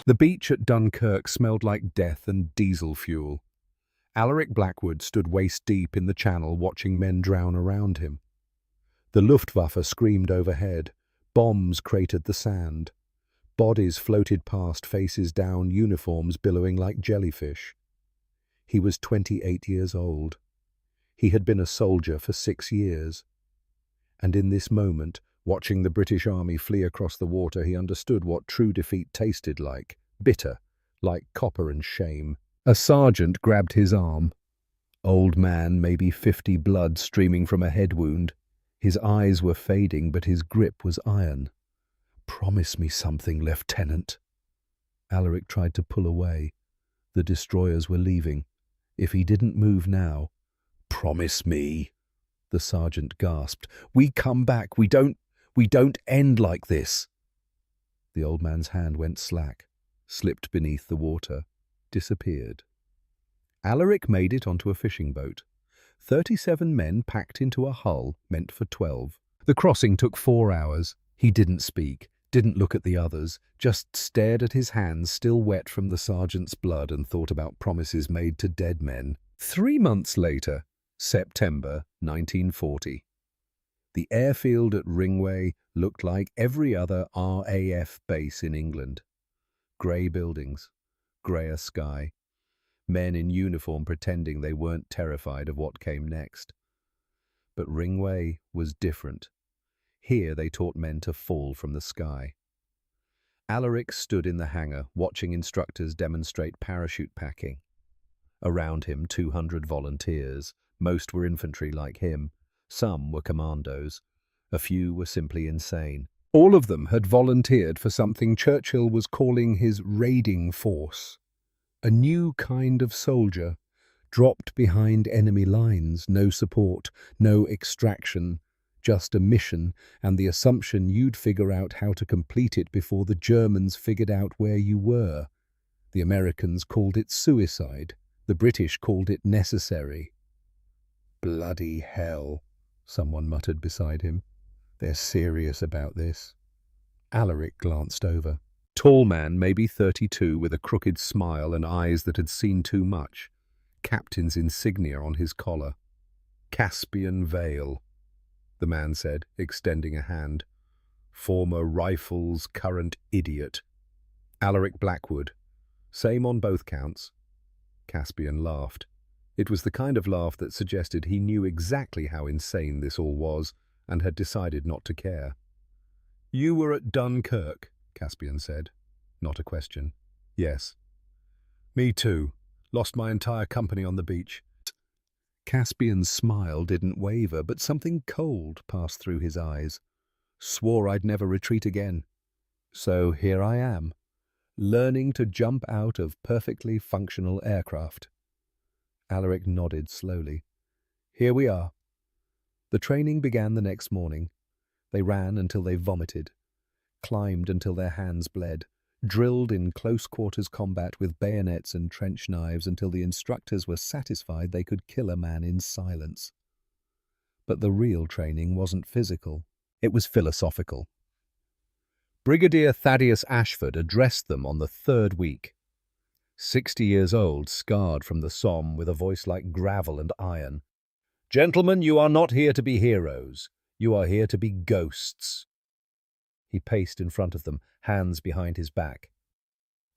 The beach at Dunkirk smelled like death and diesel fuel. Alaric Blackwood stood waist-deep in the channel watching men drown around him. The Luftwaffe screamed overhead. Bombs cratered the sand. Bodies floated past, faces down, uniforms billowing like jellyfish. He was 28 years old. He had been a soldier for 6 years. And in this moment, watching the British Army flee across the water, he understood what true defeat tasted like. Bitter, like copper and shame. A sergeant grabbed his arm. Old man, maybe 50, blood streaming from a head wound. His eyes were fading, but his grip was iron. "Promise me something, Lieutenant." Alaric tried to pull away. The destroyers were leaving. If he didn't move now— "Promise me," the sergeant gasped. "We come back. We don't end like this." The old man's hand went slack, slipped beneath the water, disappeared. Alaric made it onto a fishing boat. 37 men packed into a hull meant for 12. The crossing took 4 hours. He didn't speak, didn't look at the others, just stared at his hands still wet from the sergeant's blood and thought about promises made to dead men. 3 months later, September 1940. The airfield at Ringway looked like every other RAF base in England. Grey buildings, greyer sky, men in uniform pretending they weren't terrified of what came next. But Ringway was different. Here they taught men to fall from the sky. Alaric stood in the hangar, watching instructors demonstrate parachute packing. Around him, 200 volunteers. Most were infantry like him. Some were commandos. A few were simply insane. All of them had volunteered for something Churchill was calling his raiding force. A new kind of soldier, dropped behind enemy lines, no support, no extraction, just a mission and the assumption you'd figure out how to complete it before the Germans figured out where you were. The Americans called it suicide. The British called it necessary. "Bloody hell," someone muttered beside him. "They're serious about this." Alaric glanced over. Tall man, maybe 32, with a crooked smile and eyes that had seen too much. Captain's insignia on his collar. "Caspian Vale," the man said, extending a hand. "Former Rifles, current idiot." Alaric Blackwood. Same on both counts. Caspian laughed. It was the kind of laugh that suggested he knew exactly how insane this all was and had decided not to care. "You were at Dunkirk," Caspian said. Not a question. "Yes." "Me too. Lost my entire company on the beach." Caspian's smile didn't waver, but something cold passed through his eyes. "Swore I'd never retreat again. So here I am, learning to jump out of perfectly functional aircraft." Alaric nodded slowly. "Here we are." The training began the next morning. They ran until they vomited, climbed until their hands bled, drilled in close-quarters combat with bayonets and trench knives until the instructors were satisfied they could kill a man in silence. But the real training wasn't physical. It was philosophical. Brigadier Thaddeus Ashford addressed them on the 3rd week. 60 years old, scarred from the Somme, with a voice like gravel and iron. "Gentlemen, you are not here to be heroes. You are here to be ghosts." He paced in front of them, hands behind his back.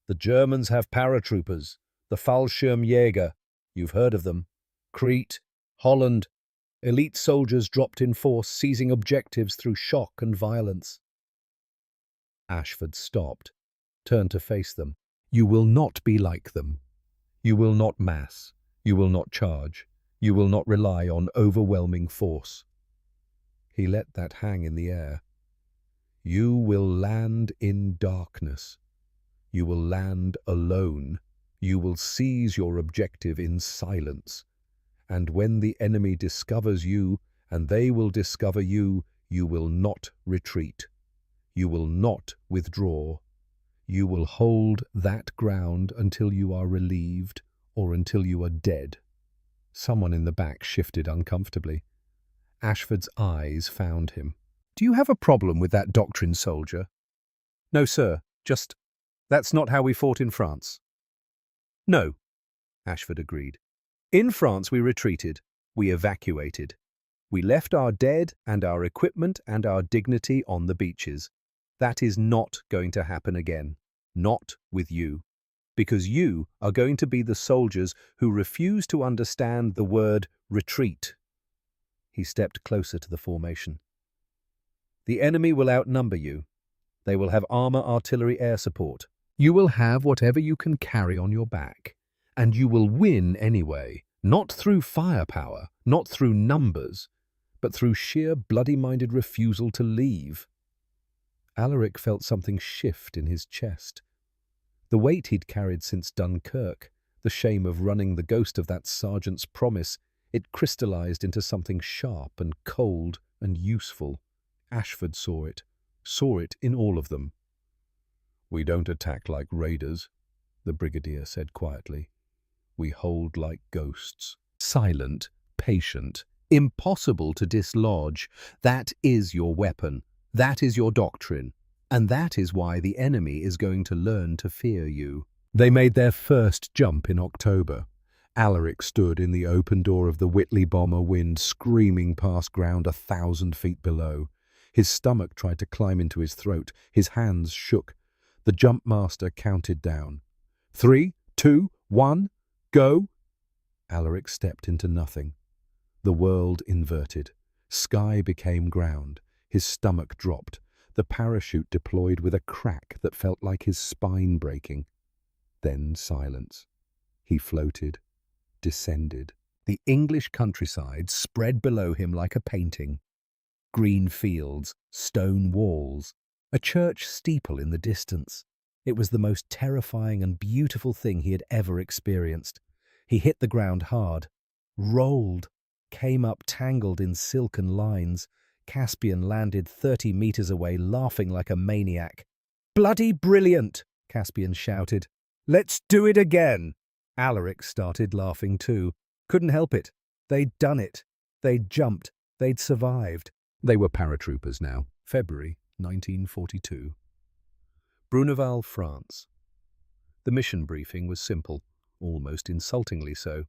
"The Germans have paratroopers, the Fallschirmjäger. You've heard of them. Crete, Holland. Elite soldiers dropped in force, seizing objectives through shock and violence." Ashford stopped, turned to face them. "You will not be like them. You will not mass. You will not charge. You will not rely on overwhelming force." He let that hang in the air. "You will land in darkness. You will land alone. You will seize your objective in silence. And when the enemy discovers you, and they will discover you, you will not retreat. You will not withdraw. You will hold that ground until you are relieved or until you are dead." Someone in the back shifted uncomfortably. Ashford's eyes found him. "Do you have a problem with that doctrine, soldier?" "No, sir. Just That's not how we fought in France. No, Ashford agreed. In France we retreated, we evacuated. We left our dead and our equipment and our dignity on the beaches. That is not going to happen again. Not with you. Because you are going to be the soldiers who refuse to understand the word retreat. He stepped closer to the formation. The enemy will outnumber you. They will have armor, artillery, air support. You will have whatever you can carry on your back. And you will win anyway, not through firepower, not through numbers, but through sheer bloody-minded refusal to leave. Alaric felt something shift in his chest. The weight he'd carried since Dunkirk, the shame of running the ghost of that sergeant's promise, it crystallized into something sharp and cold and useful. Ashford saw it in all of them. "We don't attack like raiders," the brigadier said quietly. "We hold like ghosts. Silent, patient, impossible to dislodge. That is your weapon. That is your doctrine. And that is why the enemy is going to learn to fear you." They made their first jump in October. Alaric stood in the open door of the Whitley bomber, wind screaming past ground 1,000 feet below. His stomach tried to climb into his throat. His hands shook. The jump master counted down. 3, 2, 1, go! Alaric stepped into nothing. The world inverted. Sky became ground. His stomach dropped. The parachute deployed with a crack that felt like his spine breaking. Then silence. He floated, descended. The English countryside spread below him like a painting. Green fields, stone walls, a church steeple in the distance. It was the most terrifying and beautiful thing he had ever experienced. He hit the ground hard, rolled, came up tangled in silken lines. Caspian landed 30 meters away, laughing like a maniac. "Bloody brilliant!" Caspian shouted. "Let's do it again!" Alaric started laughing too. Couldn't help it. They'd done it. They'd jumped. They'd survived. They were paratroopers now. February 1942. Bruneval, France. The mission briefing was simple, almost insultingly so.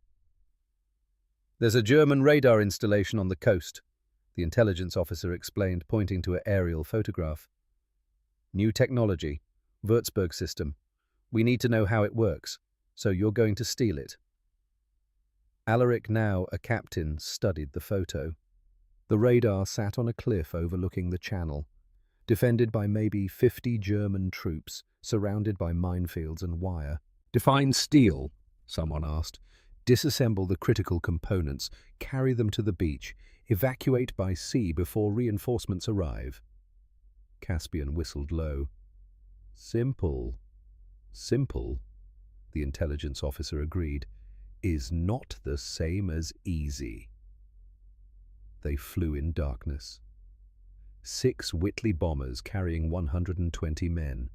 "There's a German radar installation on the coast," the intelligence officer explained, pointing to an aerial photograph. "New technology, Würzburg system. We need to know how it works, so you're going to steal it." Alaric, now a captain, studied the photo. The radar sat on a cliff overlooking the channel, defended by maybe 50 German troops, surrounded by minefields and wire. "Define steal," someone asked. "Disassemble the critical components, carry them to the beach, evacuate by sea before reinforcements arrive." Caspian whistled low. "Simple, simple," the intelligence officer agreed, "is not the same as easy." They flew in darkness. 6 Whitley bombers carrying 120 men.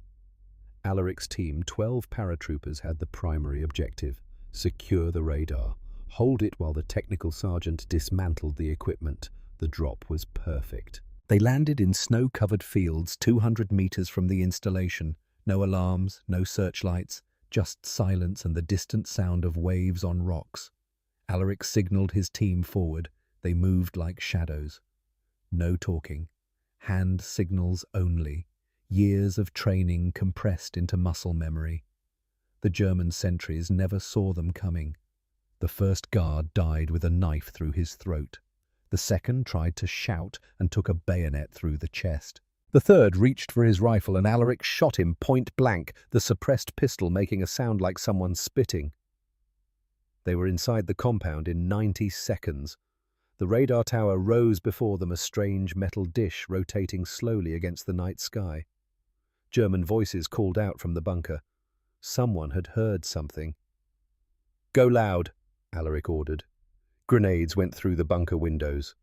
Alaric's team, 12 paratroopers, had the primary objective: secure the radar, hold it while the technical sergeant dismantled the equipment. The drop was perfect. They landed in snow-covered fields 200 meters from the installation. No alarms, no searchlights, just silence and the distant sound of waves on rocks. Alaric signaled his team forward. They moved like shadows. No talking. Hand signals only. Years of training compressed into muscle memory. The German sentries never saw them coming. The first guard died with a knife through his throat. The second tried to shout and took a bayonet through the chest. The third reached for his rifle and Alaric shot him point blank, the suppressed pistol making a sound like someone spitting. They were inside the compound in 90 seconds. The radar tower rose before them, a strange metal dish rotating slowly against the night sky. German voices called out from the bunker. Someone had heard something. "Go loud," Alaric ordered. Grenades went through the bunker windows.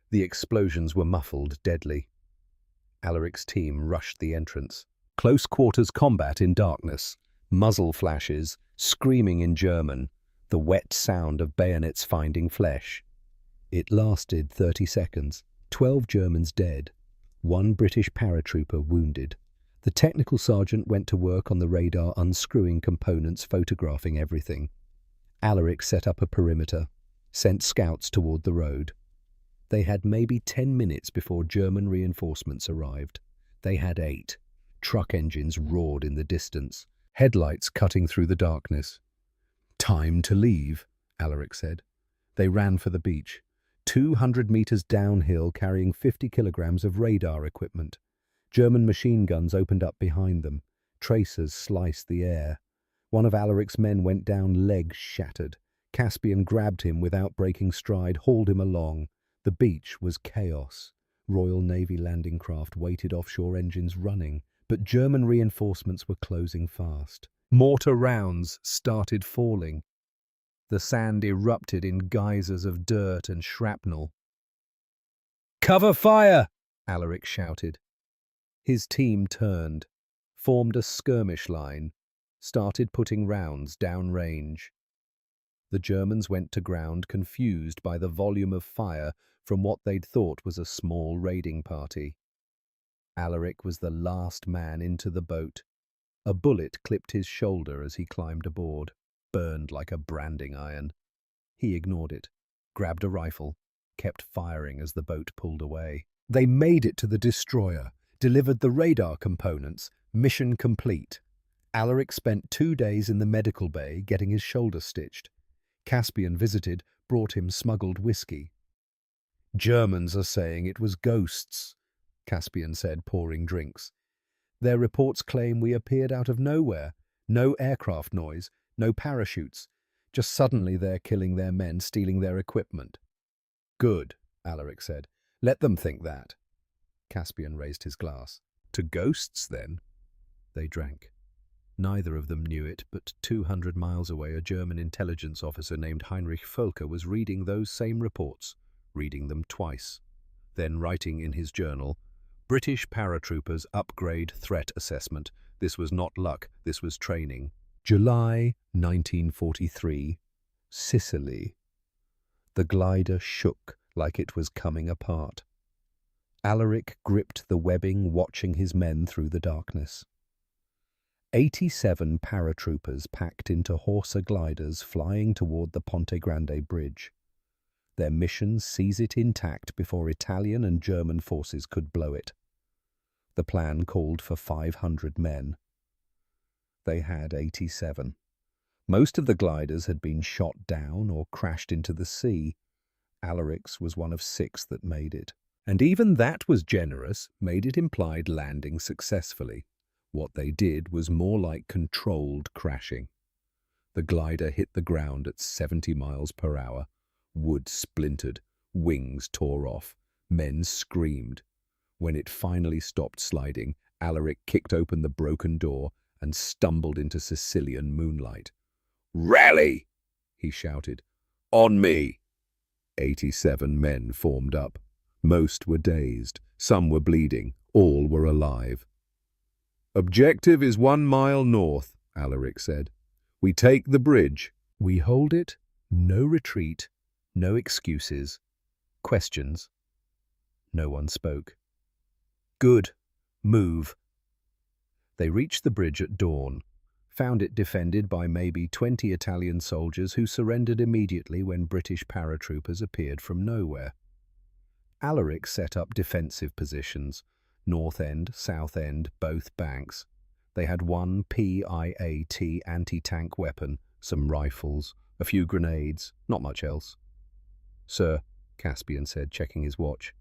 The explosions were muffled, deadly. Alaric's team rushed the entrance. Close quarters combat in darkness. Muzzle flashes, screaming in German, the wet sound of bayonets finding flesh. It lasted 30 seconds. 12 Germans dead. 1 British paratrooper wounded. The technical sergeant went to work on the radar, unscrewing components, photographing everything. Alaric set up a perimeter, sent scouts toward the road. They had maybe 10 minutes before German reinforcements arrived. They had 8. Truck engines roared in the distance, headlights cutting through the darkness. "Time to leave," Alaric said. They ran for the beach, 200 meters downhill, carrying 50 kilograms of radar equipment. German machine guns opened up behind them. Tracers sliced the air. One of Alaric's men went down, legs shattered. Caspian grabbed him without breaking stride, hauled him along. The beach was chaos. Royal Navy landing craft waited offshore, engines running, but German reinforcements were closing fast. Mortar rounds started falling. The sand erupted in geysers of dirt and shrapnel. "Cover fire!" Alaric shouted. His team turned, formed a skirmish line, started putting rounds downrange. The Germans went to ground, confused by the volume of fire from what they'd thought was a small raiding party. Alaric was the last man into the boat. A bullet clipped his shoulder as he climbed aboard, burned like a branding iron. He ignored it, grabbed a rifle, kept firing as the boat pulled away. They made it to the destroyer, delivered the radar components, mission complete. Alaric spent 2 days in the medical bay getting his shoulder stitched. Caspian visited, brought him smuggled whiskey. "Germans are saying it was ghosts," Caspian said, pouring drinks. "Their reports claim we appeared out of nowhere. No aircraft noise, no parachutes. Just suddenly they're killing their men, stealing their equipment." "Good," Alaric said. "Let them think that." Caspian raised his glass. "To ghosts, then?" They drank. Neither of them knew it, but 200 miles away a German intelligence officer named Heinrich Völker was reading those same reports, reading them twice, then writing in his journal, "British paratroopers upgrade threat assessment. This was not luck, this was training." July 1943, Sicily. The glider shook like it was coming apart. Alaric gripped the webbing, watching his men through the darkness. 87 paratroopers packed into Horsa gliders flying toward the Ponte Grande Bridge. Their mission: seize it intact before Italian and German forces could blow it. The plan called for 500 men. They had 87. Most of the gliders had been shot down or crashed into the sea. Alaric's was one of 6 that made it. And even that was generous, made it implied landing successfully. What they did was more like controlled crashing. The glider hit the ground at 70 miles per hour. Wood splintered, wings tore off, men screamed. When it finally stopped sliding, Alaric kicked open the broken door and stumbled into Sicilian moonlight. "Rally!" he shouted. "On me!" 87 men formed up. Most were dazed, some were bleeding, all were alive. "Objective is 1 mile north," Alaric said. "We take the bridge. We hold it. No retreat. No excuses. Questions?" No one spoke. "Good. Move." They reached the bridge at dawn, found it defended by maybe 20 Italian soldiers who surrendered immediately when British paratroopers appeared from nowhere. Alaric set up defensive positions, north end, south end, both banks. They had one PIAT anti-tank weapon, some rifles, a few grenades, not much else. "Sir," Caspian said, checking his watch.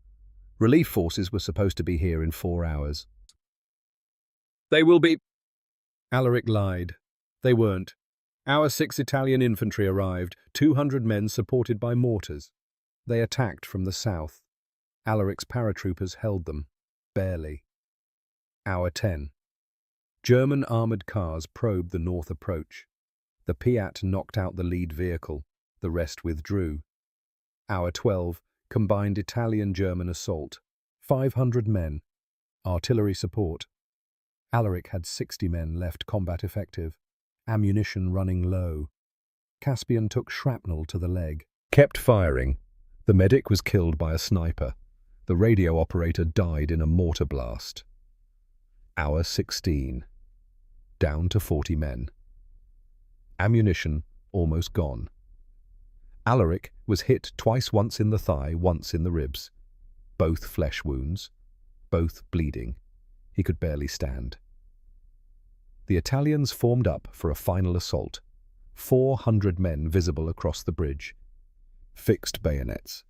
"Relief forces were supposed to be here in 4 hours." "They will be..." Alaric lied. They weren't. Our 6 Italian infantry arrived, 200 men supported by mortars. They attacked from the south. Alaric's paratroopers held them, barely. Hour 10. German armoured cars probed the north approach. The Piat knocked out the lead vehicle. The rest withdrew. Hour 12. Combined Italian-German assault. 500 men. Artillery support. Alaric had 60 men left combat effective. Ammunition running low. Caspian took shrapnel to the leg. Kept firing. The medic was killed by a sniper. The radio operator died in a mortar blast. Hour 16. Down to 40 men. Ammunition almost gone. Alaric was hit twice, once in the thigh, once in the ribs. Both flesh wounds, both bleeding. He could barely stand. The Italians formed up for a final assault. 400 men visible across the bridge. Fixed bayonets.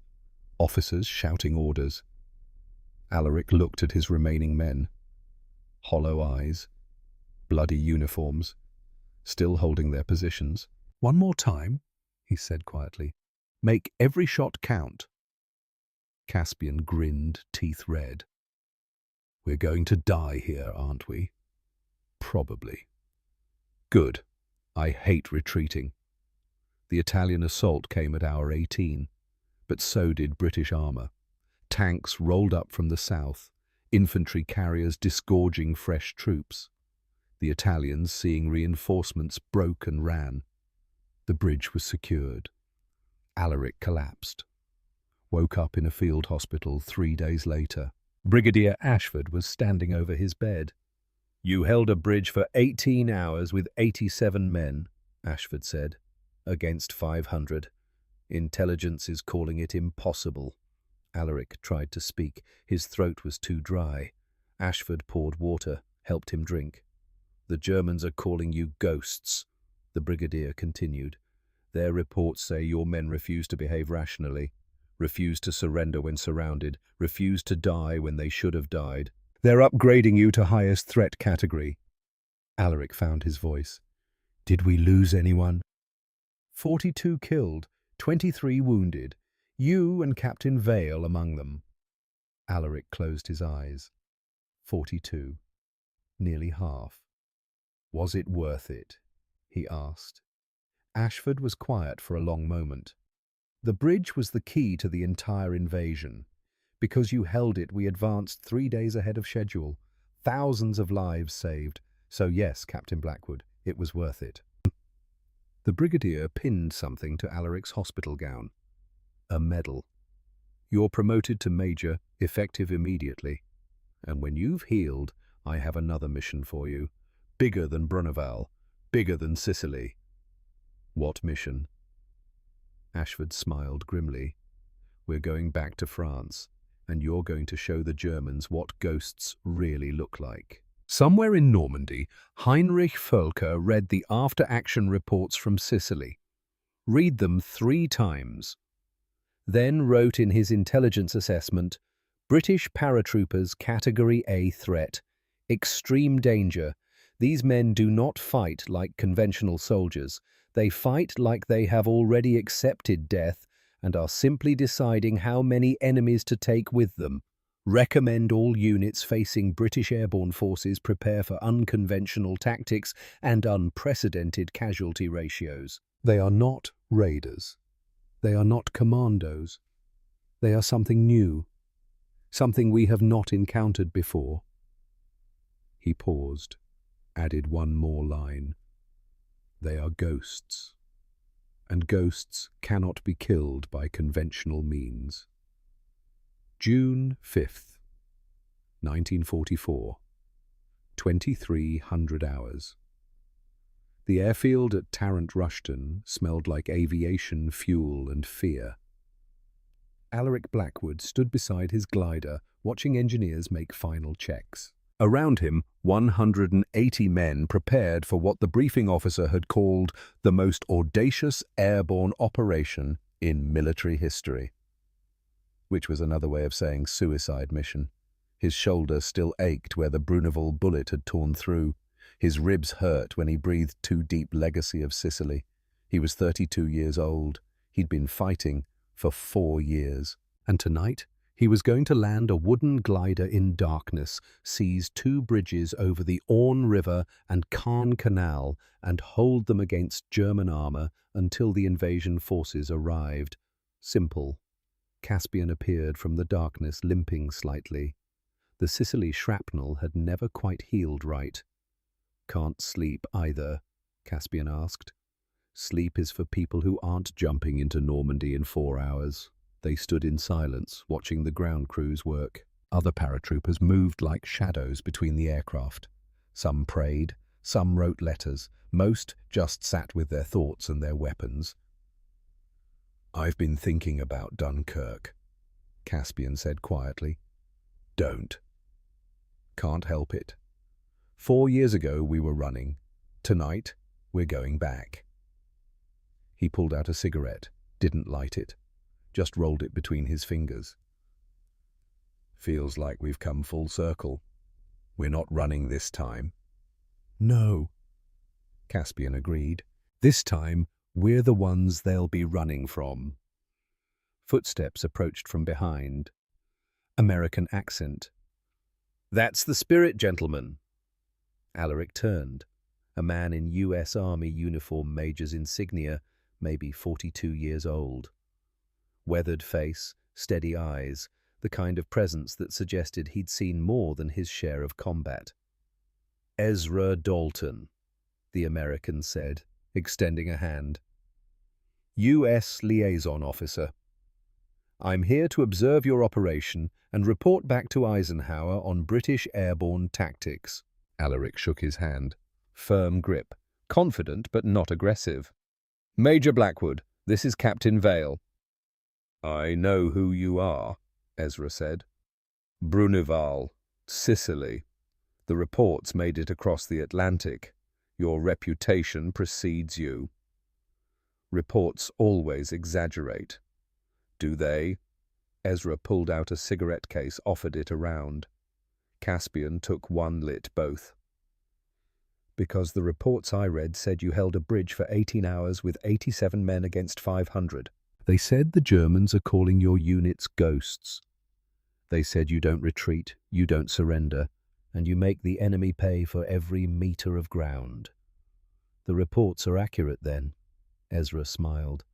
Officers shouting orders. Alaric looked at his remaining men. Hollow eyes. Bloody uniforms. Still holding their positions. "One more time," he said quietly. "Make every shot count." Caspian grinned, teeth red. "We're going to die here, aren't we?" "Probably." "Good. I hate retreating." The Italian assault came at hour 18, but so did British armour. Tanks rolled up from the south, infantry carriers disgorging fresh troops. The Italians, seeing reinforcements, broke and ran. The bridge was secured. Alaric collapsed. Woke up in a field hospital 3 days later. Brigadier Ashford was standing over his bed. "You held a bridge for 18 hours with 87 men," Ashford said, "against 500. Intelligence is calling it impossible." Alaric tried to speak. His throat was too dry. Ashford poured water, helped him drink. "The Germans are calling you ghosts," the brigadier continued. "Their reports say your men refuse to behave rationally, refuse to surrender when surrounded, refuse to die when they should have died. They're upgrading you to highest threat category." Alaric found his voice. "Did we lose anyone?" 42 killed, 23 wounded. You and Captain Vale among them." Alaric closed his eyes. 42. Nearly half. "Was it worth it?" he asked. Ashford was quiet for a long moment. "The bridge was the key to the entire invasion. Because you held it, we advanced 3 days ahead of schedule. Thousands of lives saved. So yes, Captain Blackwood, it was worth it." The brigadier pinned something to Alaric's hospital gown. "A medal. You're promoted to major, effective immediately. And when you've healed, I have another mission for you. Bigger than Bruneval, bigger than Sicily." "What mission?" Ashford smiled grimly. "We're going back to France, and you're going to show the Germans what ghosts really look like." Somewhere in Normandy, Heinrich Völker read the after-action reports from Sicily. Read them 3 times. Then wrote in his intelligence assessment, "British paratroopers Category A threat. Extreme danger. These men do not fight like conventional soldiers. They fight like they have already accepted death and are simply deciding how many enemies to take with them. Recommend all units facing British airborne forces prepare for unconventional tactics and unprecedented casualty ratios." They are not raiders. They are not commandos. They are something new, something we have not encountered before. He paused, added one more line. "They are ghosts, and ghosts cannot be killed by conventional means." June 5th, 1944. 2300 hours. The airfield at Tarrant Rushton smelled like aviation fuel and fear. Alaric Blackwood stood beside his glider, watching engineers make final checks. Around him, 180 men prepared for what the briefing officer had called the most audacious airborne operation in military history. Which was another way of saying suicide mission. His shoulder still ached where the Bruneval bullet had torn through. His ribs hurt when he breathed too deep legacy of Sicily. He was 32 years old. He'd been fighting for 4 years. And tonight, he was going to land a wooden glider in darkness, seize 2 bridges over the Orne River and Caen Canal, and hold them against German armour until the invasion forces arrived. Simple. Caspian appeared from the darkness, limping slightly. The Sicily shrapnel had never quite healed right. "Can't sleep either?" Caspian asked. "Sleep is for people who aren't jumping into Normandy in 4 hours." They stood in silence, watching the ground crews work. Other paratroopers moved like shadows between the aircraft. Some prayed, some wrote letters, most just sat with their thoughts and their weapons. "I've been thinking about Dunkirk," Caspian said quietly. "Don't. Can't help it. 4 years ago we were running. Tonight we're going back." He pulled out a cigarette, didn't light it, just rolled it between his fingers. "Feels like we've come full circle. We're not running this time." "No," Caspian agreed. "This time we're the ones they'll be running from." Footsteps approached from behind. American accent. "That's the spirit, gentlemen." Alaric turned. A man in U.S. Army uniform, major's insignia, maybe 42 years old. Weathered face, steady eyes, the kind of presence that suggested he'd seen more than his share of combat. "Ezra Dalton," the American said, extending a hand. "U.S. Liaison Officer. I'm here to observe your operation and report back to Eisenhower on British airborne tactics." Alaric shook his hand. Firm grip, confident but not aggressive. "Major Blackwood, this is Captain Vale." "I know who you are," Ezra said. "Bruneval, Sicily. The reports made it across the Atlantic. Your reputation precedes you." "Reports always exaggerate." "Do they?" Ezra pulled out a cigarette case, offered it around. Caspian took one, lit both. "Because the reports I read said you held a bridge for 18 hours with 87 men against 500. They said the Germans are calling your units ghosts. They said you don't retreat, you don't surrender, and you make the enemy pay for every meter of ground." "The reports are accurate then," Ezra smiled.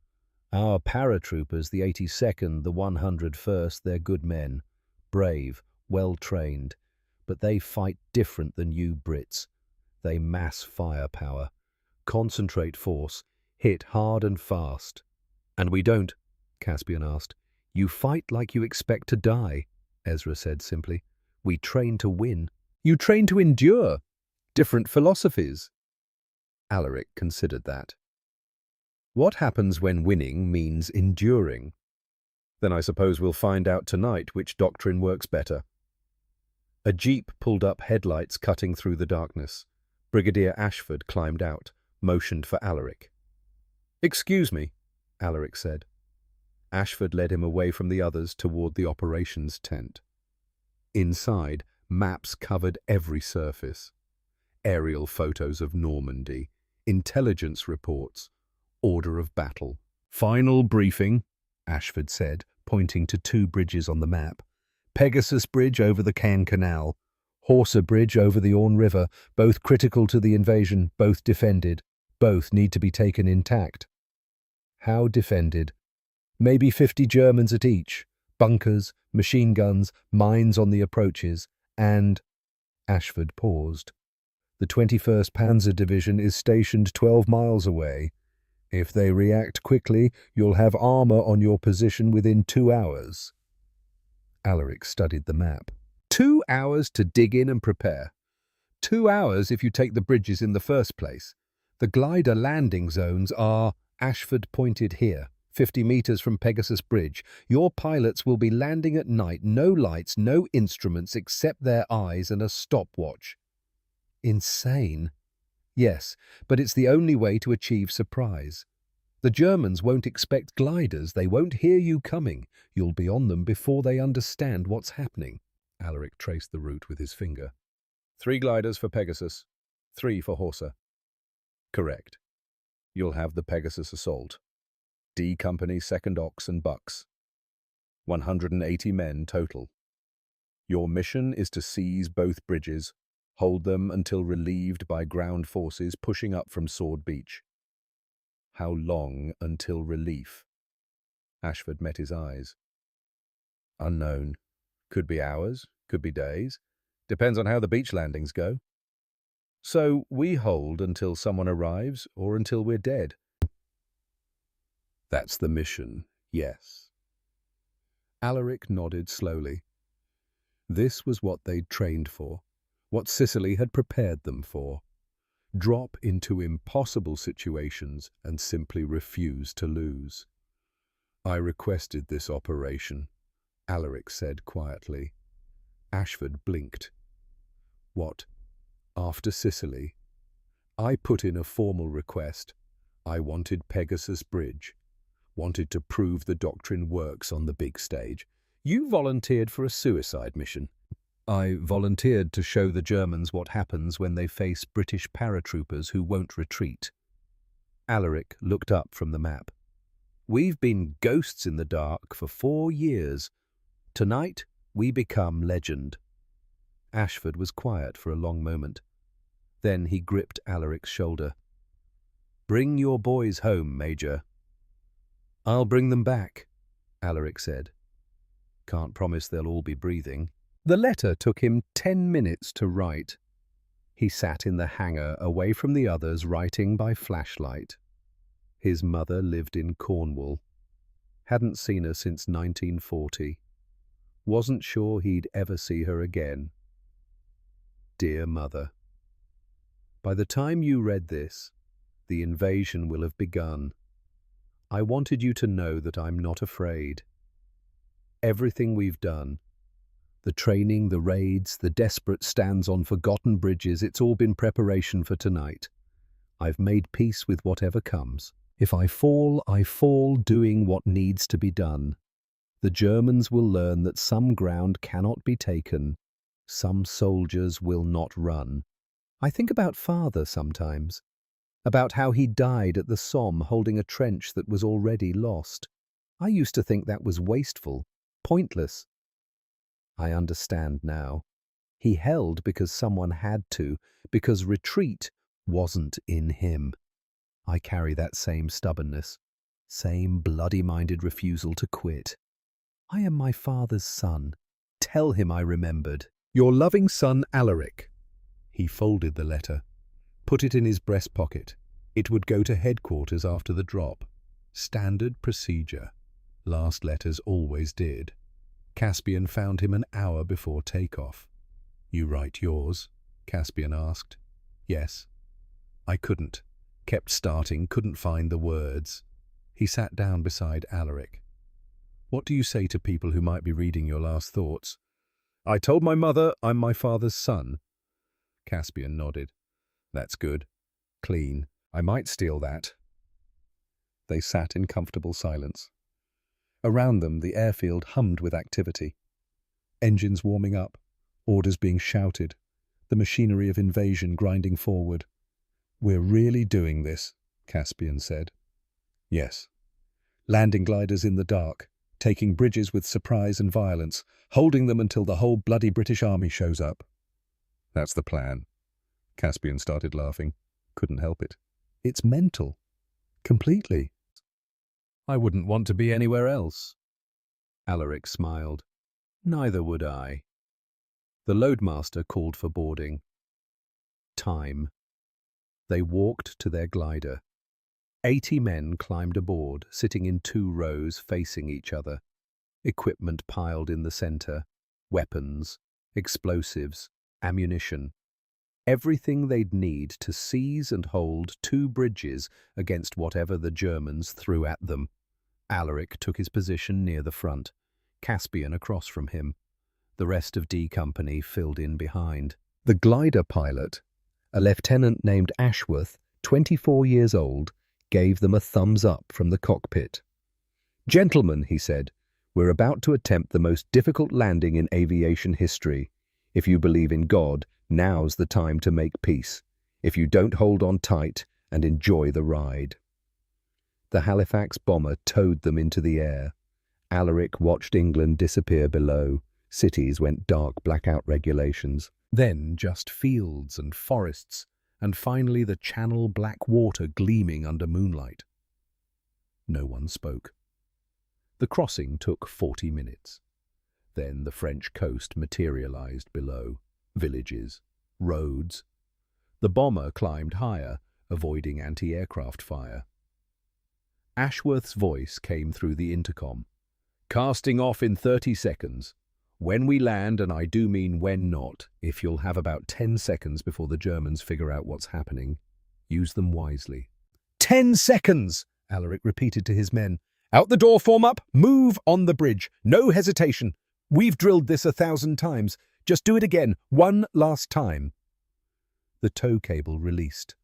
"Our paratroopers, the 82nd, the 101st, they're good men, brave, well-trained, but they fight different than you Brits. They mass firepower, concentrate force, hit hard and fast." "And we don't?" Caspian asked. "You fight like you expect to die," Ezra said simply. "We train to win." "You train to endure. Different philosophies." Alaric considered that. "What happens when winning means enduring?" "Then I suppose we'll find out tonight which doctrine works better." A jeep pulled up, headlights cutting through the darkness. Brigadier Ashford climbed out, motioned for Alaric. "Excuse me," Alaric said. Ashford led him away from the others toward the operations tent. Inside, maps covered every surface. Aerial photos of Normandy, intelligence reports, order of battle. "Final briefing," Ashford said, pointing to 2 bridges on the map. "Pegasus Bridge over the Caen Canal, Horsa Bridge over the Orne River, both critical to the invasion, both defended. Both need to be taken intact." "How defended?" "Maybe 50 Germans at each. Bunkers, machine guns, mines on the approaches, and—" Ashford paused. "The 21st Panzer Division is stationed 12 miles away. If they react quickly, you'll have armor on your position within 2 hours." Alaric studied the map. 2 hours to dig in and prepare. 2 hours if you take the bridges in the first place. The glider landing zones are, Ashford pointed here, 50 meters from Pegasus Bridge. Your pilots will be landing at night, no lights, no instruments except their eyes and a stopwatch. Insane. Yes, but it's the only way to achieve surprise. The Germans won't expect gliders. They won't hear you coming. You'll be on them before they understand what's happening. Alaric traced the route with his finger. 3 gliders for Pegasus, 3 for Horsa. Correct. You'll have the Pegasus assault. D Company, 2nd Ox and Bucks. 180 men total. Your mission is to seize both bridges, hold them until relieved by ground forces pushing up from Sword Beach. How long until relief? Ashford met his eyes. Unknown. Could be hours, could be days. Depends on how the beach landings go. So we hold until someone arrives or until we're dead. That's the mission, yes. Alaric nodded slowly. This was what they'd trained for, what Sicily had prepared them for. Drop into impossible situations and simply refuse to lose. "I requested this operation," Alaric said quietly. Ashford blinked. "What, after Sicily?" "I put in a formal request. I wanted Pegasus Bridge. Wanted to prove the doctrine works on the big stage." "You volunteered for a suicide mission." "I volunteered to show the Germans what happens when they face British paratroopers who won't retreat." Alaric looked up from the map. "We've been ghosts in the dark for 4 years. Tonight, we become legend." Ashford was quiet for a long moment. Then he gripped Alaric's shoulder. "Bring your boys home, Major." "I'll bring them back," Alaric said. "Can't promise they'll all be breathing." The letter took him 10 minutes to write. He sat in the hangar away from the others, writing by flashlight. His mother lived in Cornwall. Hadn't seen her since 1940. Wasn't sure he'd ever see her again. Dear Mother, by the time you read this, the invasion will have begun. I wanted you to know that I'm not afraid. Everything we've done, the training, the raids, the desperate stands on forgotten bridges, it's all been preparation for tonight. I've made peace with whatever comes. If I fall doing what needs to be done. The Germans will learn that some ground cannot be taken. Some soldiers will not run. I think about Father sometimes, about how he died at the Somme holding a trench that was already lost. I used to think that was wasteful, pointless. I understand now. He held because someone had to, because retreat wasn't in him. I carry that same stubbornness, same bloody-minded refusal to quit. I am my father's son. Tell him I remembered. Your loving son, Alaric. He folded the letter, put it in his breast pocket. It would go to headquarters after the drop. Standard procedure. Last letters always did. Caspian found him an hour before takeoff. "You write yours?" Caspian asked. "Yes." "I couldn't. Kept starting, couldn't find the words." He sat down beside Alaric. "What do you say to people who might be reading your last thoughts?" "I told my mother I'm my father's son." Caspian nodded. "That's good. Clean. I might steal that." They sat in comfortable silence. Around them, the airfield hummed with activity. Engines warming up, orders being shouted, the machinery of invasion grinding forward. "We're really doing this," Caspian said. "Yes." Landing gliders in the dark, taking bridges with surprise and violence, holding them until the whole bloody British army shows up. "That's the plan." Caspian started laughing. Couldn't help it. "It's mental. Completely. I wouldn't want to be anywhere else." Alaric smiled. "Neither would I." The loadmaster called for boarding. Time. They walked to their glider. 80 men climbed aboard, sitting in 2 rows facing each other. Equipment piled in the center. Weapons, explosives, ammunition. Everything they'd need to seize and hold 2 bridges against whatever the Germans threw at them. Alaric took his position near the front, Caspian across from him. The rest of D Company filled in behind. The glider pilot, a lieutenant named Ashworth, 24 years old, gave them a thumbs up from the cockpit. "Gentlemen," he said, "we're about to attempt the most difficult landing in aviation history. If you believe in God, now's the time to make peace. If you don't, hold on tight and enjoy the ride." The Halifax bomber towed them into the air. Alaric watched England disappear below. Cities went dark, blackout regulations. Then just fields and forests, and finally the Channel black water gleaming under moonlight. No one spoke. The crossing took 40 minutes. Then the French coast materialized below. Villages, roads. The bomber climbed higher, avoiding anti-aircraft fire. Ashworth's voice came through the intercom. "Casting off in 30 seconds. When we land, and I do mean when not, if you'll have about 10 seconds before the Germans figure out what's happening, use them wisely. 10 seconds! Alaric repeated to his men. Out the door, form up, move on the bridge. No hesitation. We've drilled this 1,000 times. Just do it again, one last time. The tow cable released.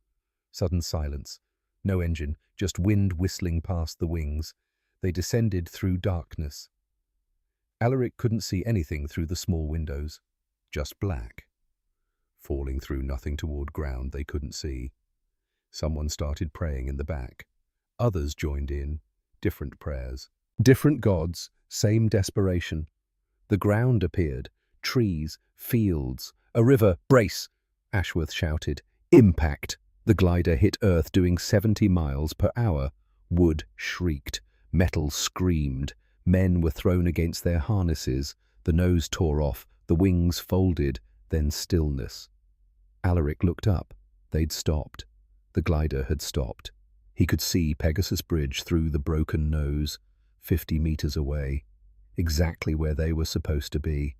Sudden silence. No engine, just wind whistling past the wings. They descended through darkness. Alaric couldn't see anything through the small windows. Just black. Falling through nothing toward ground they couldn't see. Someone started praying in the back. Others joined in. Different prayers. Different gods, same desperation. The ground appeared. Trees, fields, a river. Brace! Ashworth shouted. Impact! The glider hit Earth doing 70 miles per hour. Wood shrieked. Metal screamed. Men were thrown against their harnesses. The nose tore off. The wings folded. Then stillness. Alaric looked up. They'd stopped. The glider had stopped. He could see Pegasus Bridge through the broken nose, 50 meters away, exactly where they were supposed to be.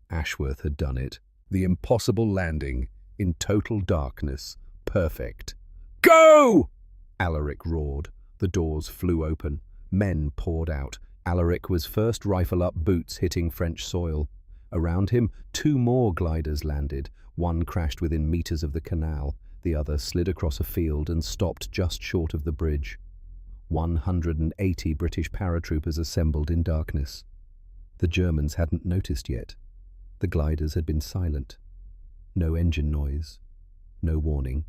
Ashworth had done it. The impossible landing, in total darkness, perfect. Go! Alaric roared. The doors flew open. Men poured out. Alaric was first rifle up, boots hitting French soil. Around him, 2 more gliders landed. One crashed within meters of the canal. The other slid across a field and stopped just short of the bridge. 180 British paratroopers assembled in darkness. The Germans hadn't noticed yet. The gliders had been silent. No engine noise. No warning.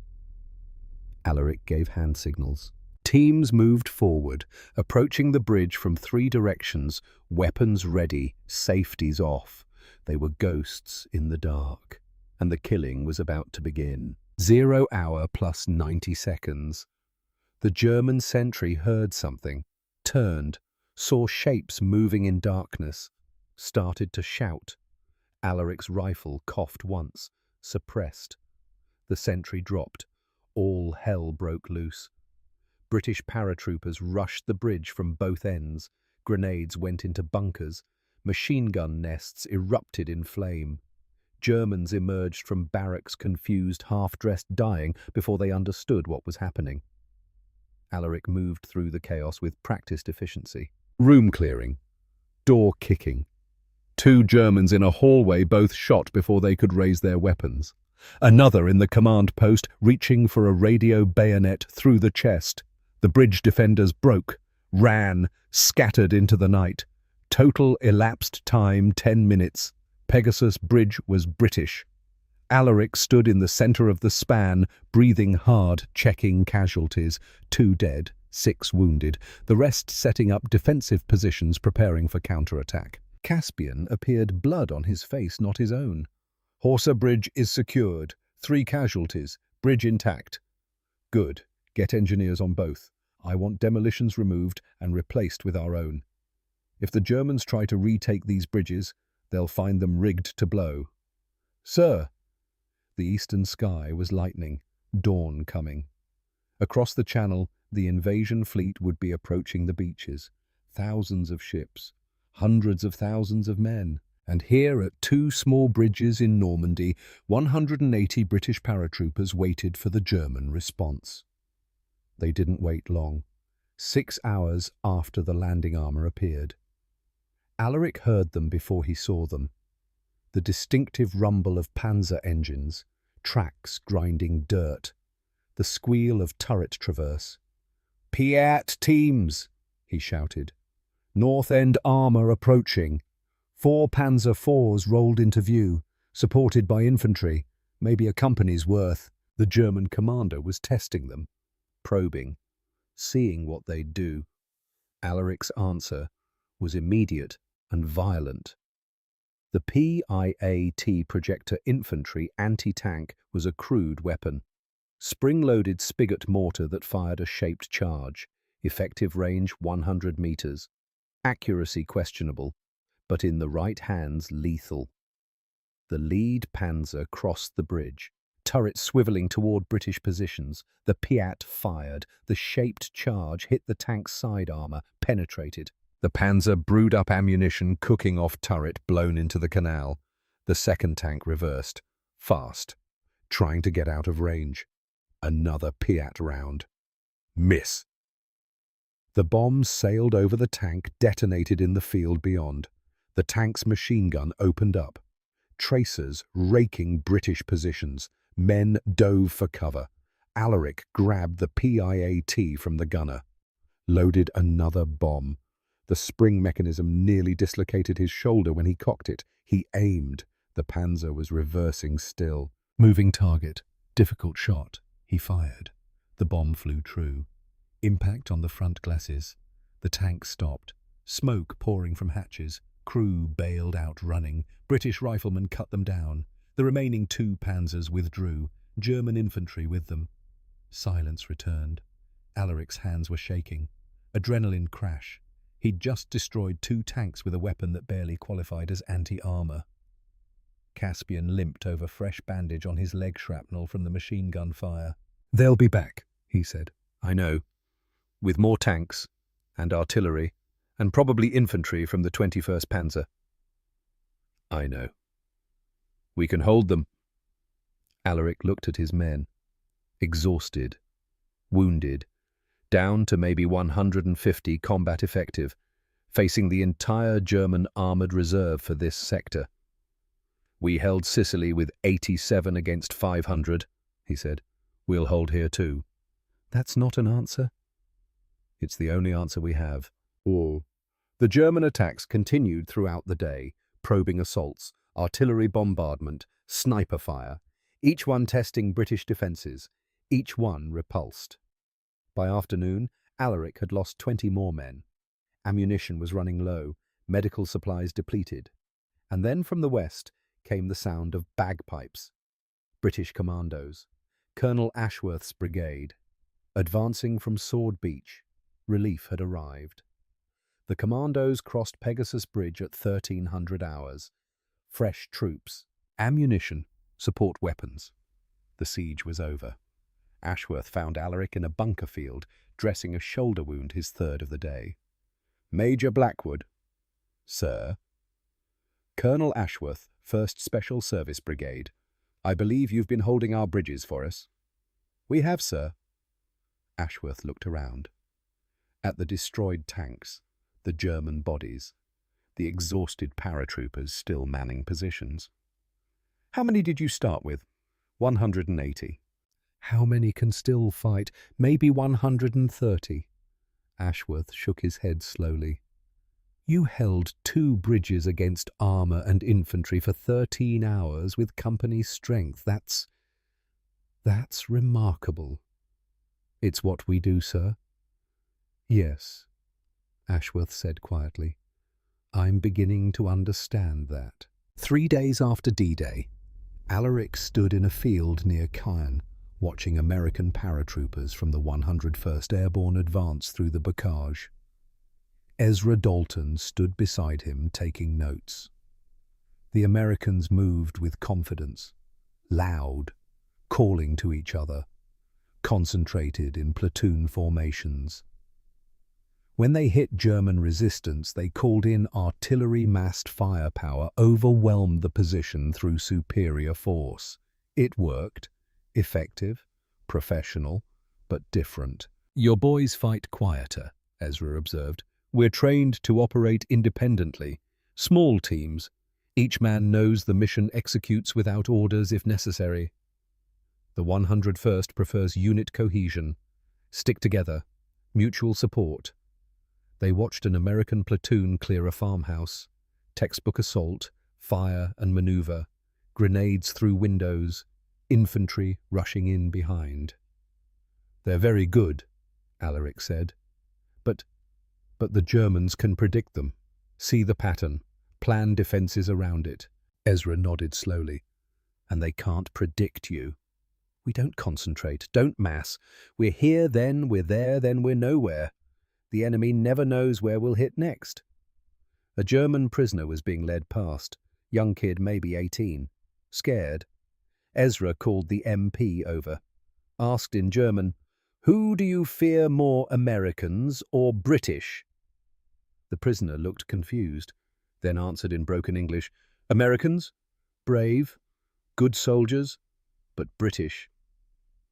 Alaric gave hand signals. Teams moved forward, approaching the bridge from 3 directions, weapons ready, safeties off. They were ghosts in the dark, and the killing was about to begin. 0 hour plus 90 seconds. The German sentry heard something, turned, saw shapes moving in darkness, started to shout. Alaric's rifle coughed once, suppressed. The sentry dropped. All hell broke loose. British paratroopers rushed the bridge from both ends. Grenades went into bunkers. Machine gun nests erupted in flame. Germans emerged from barracks confused, half-dressed, dying before they understood what was happening. Alaric moved through the chaos with practiced efficiency. Room clearing. Door kicking. 2 Germans in a hallway both shot before they could raise their weapons. Another in the command post reaching for a radio bayonet through the chest. The bridge defenders broke, ran, scattered into the night. Total elapsed time 10 minutes. Pegasus Bridge was British. Alaric stood in the center of the span, breathing hard, checking casualties. 2 dead, 6 wounded, the rest setting up defensive positions preparing for counterattack. Caspian appeared blood on his face, not his own. Horsa Bridge is secured. 3 casualties. Bridge intact. Good. Get engineers on both. I want demolitions removed and replaced with our own. If the Germans try to retake these bridges, they'll find them rigged to blow. Sir! The eastern sky was lightening, dawn coming. Across the channel, the invasion fleet would be approaching the beaches. Thousands of ships, hundreds of thousands of men. And here at 2 small bridges in Normandy, 180 British paratroopers waited for the German response. They didn't wait long. 6 hours after the landing armour appeared. Alaric heard them before he saw them. The distinctive rumble of panzer engines, tracks grinding dirt, the squeal of turret traverse. "Piat teams!" he shouted. "North End armour approaching." 4 Panzer IVs rolled into view, supported by infantry, maybe a company's worth. The German commander was testing them, probing, seeing what they'd do. Alaric's answer was immediate and violent. The PIAT projector infantry anti-tank was a crude weapon. Spring-loaded spigot mortar that fired a shaped charge. Effective range 100 meters. Accuracy questionable, but in the right hands lethal. The lead panzer crossed the bridge, turret swiveling toward British positions. The Piat fired. The shaped charge hit the tank's side armour, penetrated. The Panzer brewed up ammunition cooking off turret blown into the canal. The second tank reversed, fast, trying to get out of range. Another Piat round. Miss. The bombs sailed over the tank, detonated in the field beyond. The tank's machine gun opened up. Tracers raking British positions. Men dove for cover. Alaric grabbed the PIAT from the gunner. Loaded another bomb. The spring mechanism nearly dislocated his shoulder when he cocked it. He aimed. The Panzer was reversing still. Moving target. Difficult shot. He fired. The bomb flew true. Impact on the front glasses. The tank stopped. Smoke pouring from hatches. Crew bailed out running. British riflemen cut them down. The remaining 2 Panzers withdrew. German infantry with them. Silence returned. Alaric's hands were shaking. Adrenaline crash. He'd just destroyed 2 tanks with a weapon that barely qualified as anti-armor. Caspian limped over fresh bandage on his leg shrapnel from the machine gun fire. "They'll be back," he said. "I know. With more tanks, and artillery, and probably infantry from the 21st Panzer." "I know. We can hold them." Alaric looked at his men. Exhausted, wounded, down to maybe 150 combat effective, facing the entire German armoured reserve for this sector. "We held Sicily with 87 against 500, he said. "We'll hold here too." "That's not an answer." "It's the only answer we have." The German attacks continued throughout the day, probing assaults, artillery bombardment, sniper fire, each one testing British defences, each one repulsed. By afternoon, Alaric had lost 20 more men. Ammunition was running low, medical supplies depleted. And then from the west came the sound of bagpipes. British commandos. Colonel Ashworth's brigade. Advancing from Sword Beach, relief had arrived. The commandos crossed Pegasus Bridge at 1300 hours. Fresh troops, ammunition, support weapons. The siege was over. Ashworth found Alaric in a bunker field, dressing a shoulder wound, his third of the day. "Major Blackwood." "Sir." "Colonel Ashworth, 1st Special Service Brigade. I believe you've been holding our bridges for us." "We have, sir." Ashworth looked around. At the destroyed tanks, the German bodies, the exhausted paratroopers still manning positions. "How many did you start with?" 180. "How many can still fight?" "Maybe 130. Ashworth shook his head slowly. "You held 2 bridges against armour and infantry for 13 hours with company strength. That's remarkable." "It's what we do, sir." "Yes," Ashworth said quietly. "I'm beginning to understand that." 3 days after D-Day, Alaric stood in a field near Caen, watching American paratroopers from the 101st Airborne advance through the bocage. Ezra Dalton stood beside him, taking notes. The Americans moved with confidence, loud, calling to each other, concentrated in platoon formations. When they hit German resistance, they called in artillery-massed firepower, overwhelmed the position through superior force. It worked. Effective, professional, but different. "Your boys fight quieter," Ezra observed. "We're trained to operate independently. Small teams. Each man knows the mission, executes without orders if necessary. The 101st prefers unit cohesion. Stick together. Mutual support." They watched an American platoon clear a farmhouse. Textbook assault, fire and maneuver, grenades through windows, infantry rushing in behind. "They're very good," Alaric said. But the Germans can predict them. See the pattern, plan defences around it." Ezra nodded slowly. "And they can't predict you." "We don't concentrate, don't mass. We're here, then we're there, then we're nowhere. The enemy never knows where we'll hit next." A German prisoner was being led past, young kid maybe 18, scared. Ezra called the MP over, asked in German, "Who do you fear more, Americans or British?" The prisoner looked confused, then answered in broken English, "Americans? Brave? Good soldiers? But British."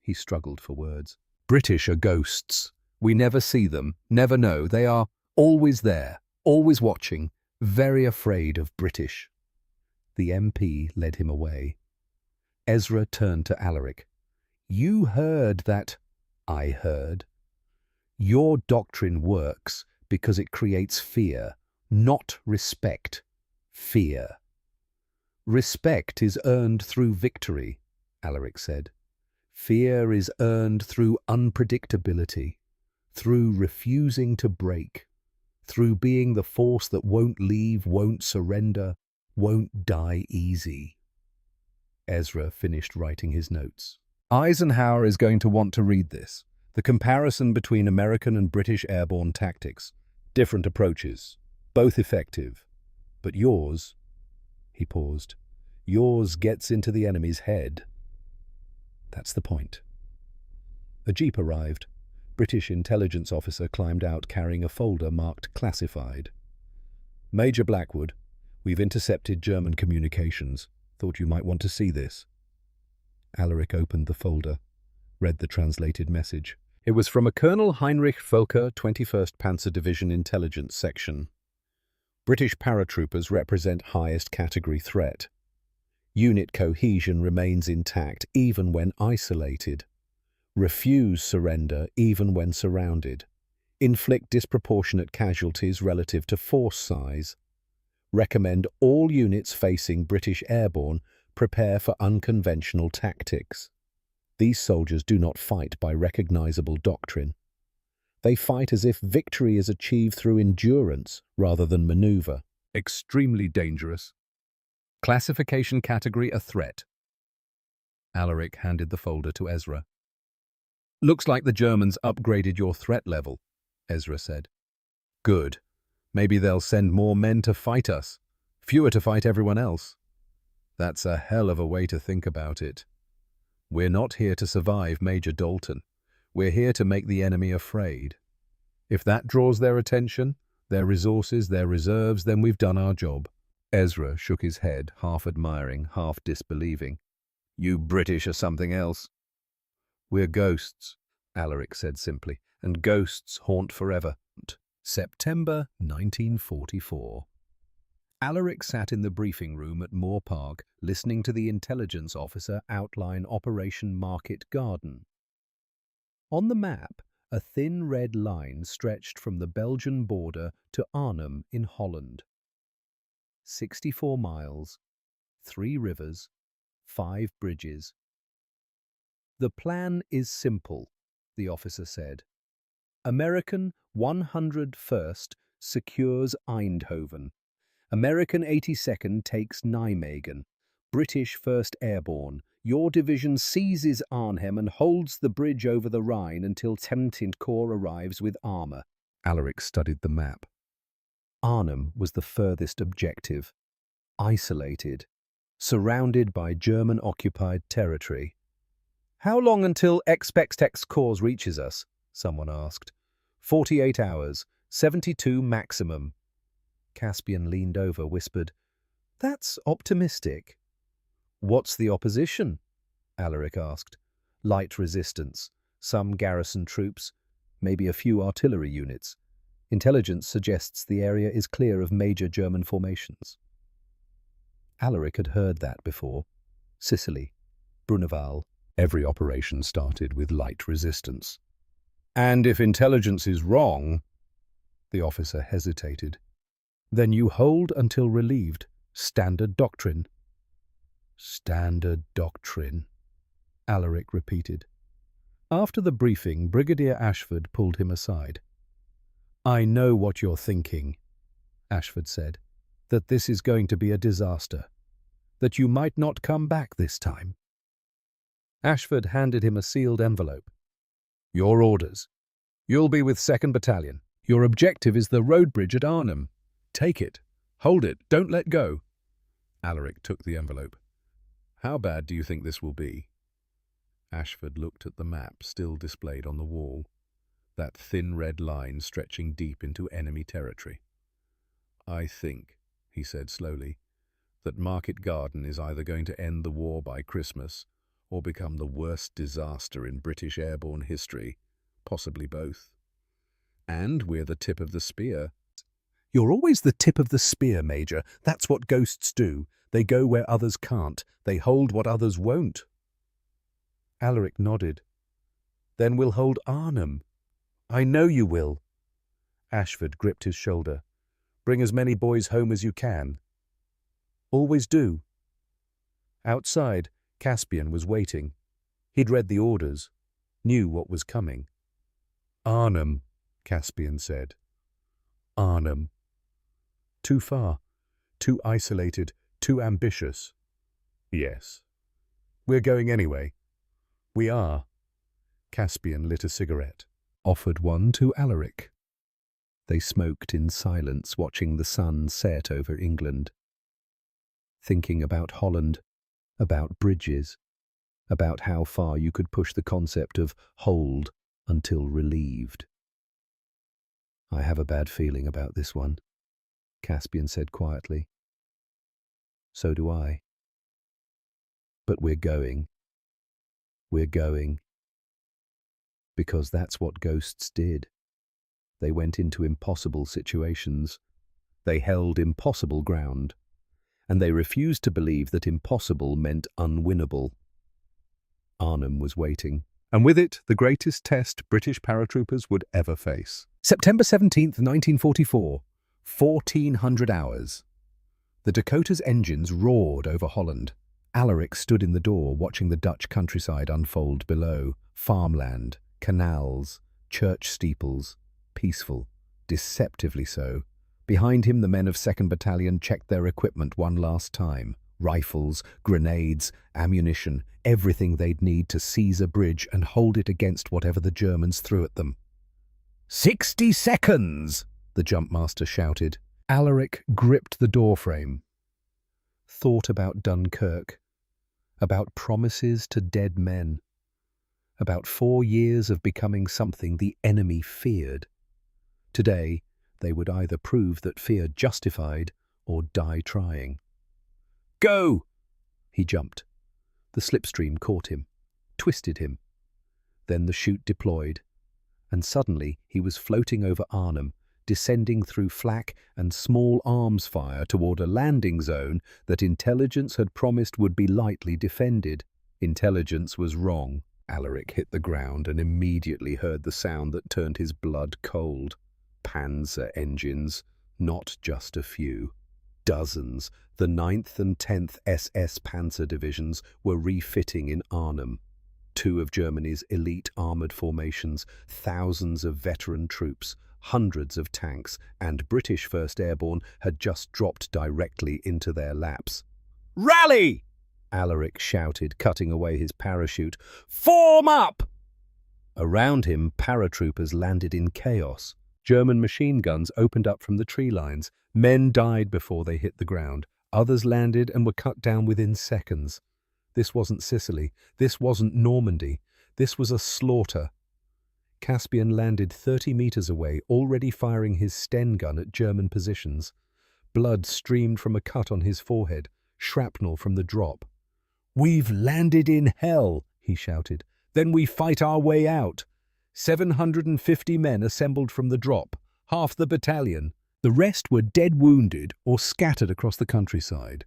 He struggled for words. "British are ghosts. We never see them, never know. They are always there, always watching, very afraid of British." The MP led him away. Ezra turned to Alaric. "You heard that." "I heard. Your doctrine works because it creates fear, not respect. Fear. Respect is earned through victory," Alaric said. "Fear is earned through unpredictability, through refusing to break, through being the force that won't leave, won't surrender, won't die easy." Ezra finished writing his notes. "Eisenhower is going to want to read this. The comparison between American and British airborne tactics. Different approaches, both effective. But yours," he paused, "yours gets into the enemy's head." "That's the point." A jeep arrived. British intelligence officer climbed out carrying a folder marked classified. "Major Blackwood, we've intercepted German communications. Thought you might want to see this." Alaric opened the folder, read the translated message. It was from a Colonel Heinrich Volker, 21st Panzer Division Intelligence Section. "British paratroopers represent highest category threat. Unit cohesion remains intact even when isolated. Refuse surrender even when surrounded. Inflict disproportionate casualties relative to force size. Recommend all units facing British airborne prepare for unconventional tactics. These soldiers do not fight by recognizable doctrine. They fight as if victory is achieved through endurance rather than maneuver. Extremely dangerous. Classification category a threat." Alaric handed the folder to Ezra. "Looks like the Germans upgraded your threat level," Ezra said. "Good. Maybe they'll send more men to fight us, fewer to fight everyone else. That's a hell of a way to think about it. We're not here to survive Major Dalton. We're here to make the enemy afraid. If that draws their attention, their resources, their reserves, then we've done our job." Ezra shook his head, half admiring, half disbelieving. "You British are something else." "We're ghosts," Alaric said simply, "and ghosts haunt forever." September 1944. Alaric sat in the briefing room at Moore Park, listening to the intelligence officer outline Operation Market Garden. On the map, a thin red line stretched from the Belgian border to Arnhem in Holland. 64 miles, 3 rivers, 5 bridges. "The plan is simple," the officer said. "American 101st secures Eindhoven. American 82nd takes Nijmegen. British 1st Airborne. Your division seizes Arnhem and holds the bridge over the Rhine until 17th Corps arrives with armour." Alaric studied the map. Arnhem was the furthest objective. Isolated. Surrounded by German-occupied territory. "How long until X Corps reaches us?" someone asked. 48 hours, 72 maximum." Caspian leaned over, whispered, "That's optimistic." "What's the opposition?" Alaric asked. "Light resistance, some garrison troops, maybe a few artillery units. Intelligence suggests the area is clear of major German formations." Alaric had heard that before. Sicily, Bruneval. Every operation started with light resistance. "And if intelligence is wrong," the officer hesitated, "then you hold until relieved. Standard doctrine." "Standard doctrine," Alaric repeated. After the briefing, Brigadier Ashford pulled him aside. "I know what you're thinking," Ashford said, "that this is going to be a disaster, that you might not come back this time." Ashford handed him a sealed envelope. "Your orders. You'll be with 2nd Battalion. Your objective is the road bridge at Arnhem. Take it. Hold it. Don't let go." Alaric took the envelope. "How bad do you think this will be?" Ashford looked at the map still displayed on the wall, that thin red line stretching deep into enemy territory. I think, he said slowly, that Market Garden is either going to end the war by Christmas or become the worst disaster in British airborne history, possibly both. And we're the tip of the spear. You're always the tip of the spear, Major. That's what ghosts do. They go where others can't. They hold what others won't. Alaric nodded. Then we'll hold Arnhem. I know you will. Ashford gripped his shoulder. Bring as many boys home as you can. Always do. Outside, Caspian was waiting. He'd read the orders, knew what was coming. Arnhem, Caspian said. Arnhem. Too far, too isolated, too ambitious. Yes. We're going anyway. We are. Caspian lit a cigarette, offered one to Alaric. They smoked in silence, watching the sun set over England. Thinking about Holland, about bridges, about how far you could push the concept of hold until relieved. I have a bad feeling about this one, Caspian said quietly. So do I. But we're going. We're going. Because that's what ghosts did. They went into impossible situations. They held impossible ground. And they refused to believe that impossible meant unwinnable. Arnhem was waiting, and with it the greatest test British paratroopers would ever face. September 17th, 1944, 1400 hours. The Dakota's engines roared over Holland. Alaric stood in the door watching the Dutch countryside unfold below. Farmland, canals, church steeples, peaceful, deceptively so. Behind him, the men of 2nd Battalion checked their equipment one last time. Rifles, grenades, ammunition, everything they'd need to seize a bridge and hold it against whatever the Germans threw at them. 60 seconds! The jumpmaster shouted. Alaric gripped the doorframe. Thought about Dunkirk. About promises to dead men. About 4 years of becoming something the enemy feared. Today, they would either prove that fear justified or die trying. Go! He jumped. The slipstream caught him, twisted him. Then the chute deployed, and suddenly he was floating over Arnhem, descending through flak and small arms fire toward a landing zone that intelligence had promised would be lightly defended. Intelligence was wrong. Alaric hit the ground and immediately heard the sound that turned his blood cold. Panzer engines, not just a few. Dozens. The 9th and 10th SS Panzer divisions were refitting in Arnhem. 2 of Germany's elite armoured formations, thousands of veteran troops, hundreds of tanks, and British 1st Airborne had just dropped directly into their laps. Rally! Alaric shouted, cutting away his parachute. Form up! Around him, paratroopers landed in chaos. German machine guns opened up from the tree lines. Men died before they hit the ground. Others landed and were cut down within seconds. This wasn't Sicily. This wasn't Normandy. This was a slaughter. Caspian landed 30 meters away, already firing his Sten gun at German positions. Blood streamed from a cut on his forehead, shrapnel from the drop. "We've landed in hell," he shouted. "Then we fight our way out." 750 men assembled from the drop, half the battalion. The rest were dead wounded or scattered across the countryside.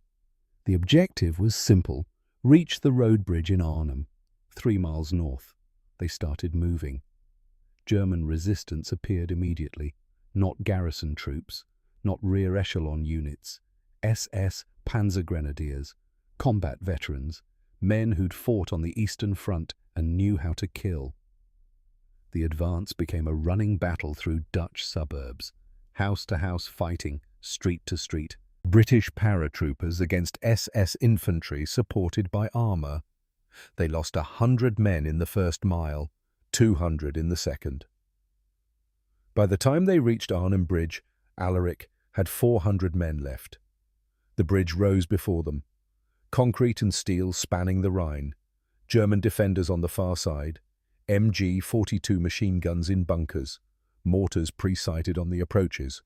The objective was simple: reach the road bridge in Arnhem, 3 miles north. They started moving. German resistance appeared immediately. Not garrison troops, not rear echelon units. SS Panzer Grenadiers, combat veterans, men who'd fought on the Eastern Front and knew how to kill. The advance became a running battle through Dutch suburbs, house-to-house fighting, street to street. British paratroopers against SS infantry supported by armour. They lost 100 men in the first mile, 200 in the second. By the time they reached Arnhem Bridge, Alaric had 400 men left. The bridge rose before them, concrete and steel spanning the Rhine, German defenders on the far side, MG-42 machine guns in bunkers, mortars pre-sighted on the approaches.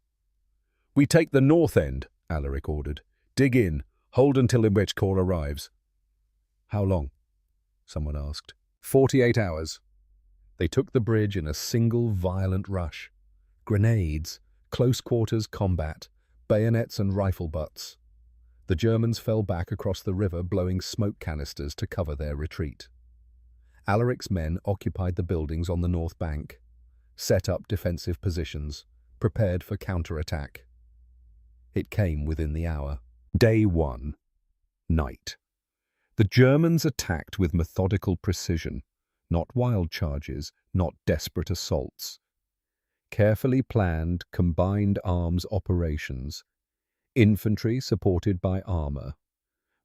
We take the north end, Alaric ordered. Dig in. Hold until Corps arrives. How long? Someone asked. 48 hours. They took the bridge in a single violent rush. Grenades, close-quarters combat, bayonets and rifle butts. The Germans fell back across the river, blowing smoke canisters to cover their retreat. Alaric's men occupied the buildings on the north bank, set up defensive positions, prepared for counterattack. It came within the hour. Day 1. Night. The Germans attacked with methodical precision, not wild charges, not desperate assaults. Carefully planned, combined arms operations, infantry supported by armor,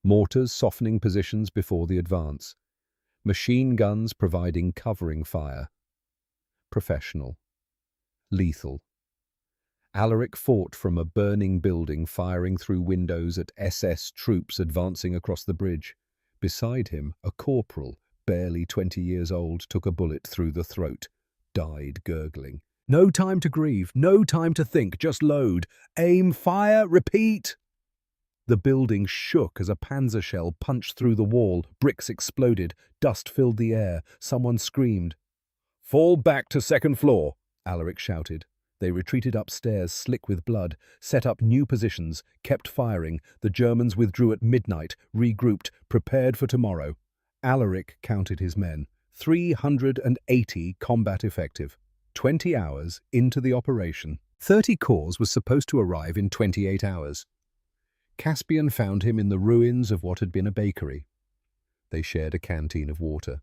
mortars softening positions before the advance, machine guns providing covering fire. Professional. Lethal. Alaric fought from a burning building, firing through windows at SS troops advancing across the bridge. Beside him, a corporal, barely 20 years old, took a bullet through the throat, died gurgling. No time to grieve, no time to think, just load. Aim, fire, repeat! The building shook as a panzer shell punched through the wall. Bricks exploded, dust filled the air. Someone screamed. Fall back to second floor, Alaric shouted. They retreated upstairs, slick with blood, set up new positions, kept firing. The Germans withdrew at midnight, regrouped, prepared for tomorrow. Alaric counted his men. 380 combat effective. 20 hours into the operation. 30 corps was supposed to arrive in 28 hours. Caspian found him in the ruins of what had been a bakery. They shared a canteen of water.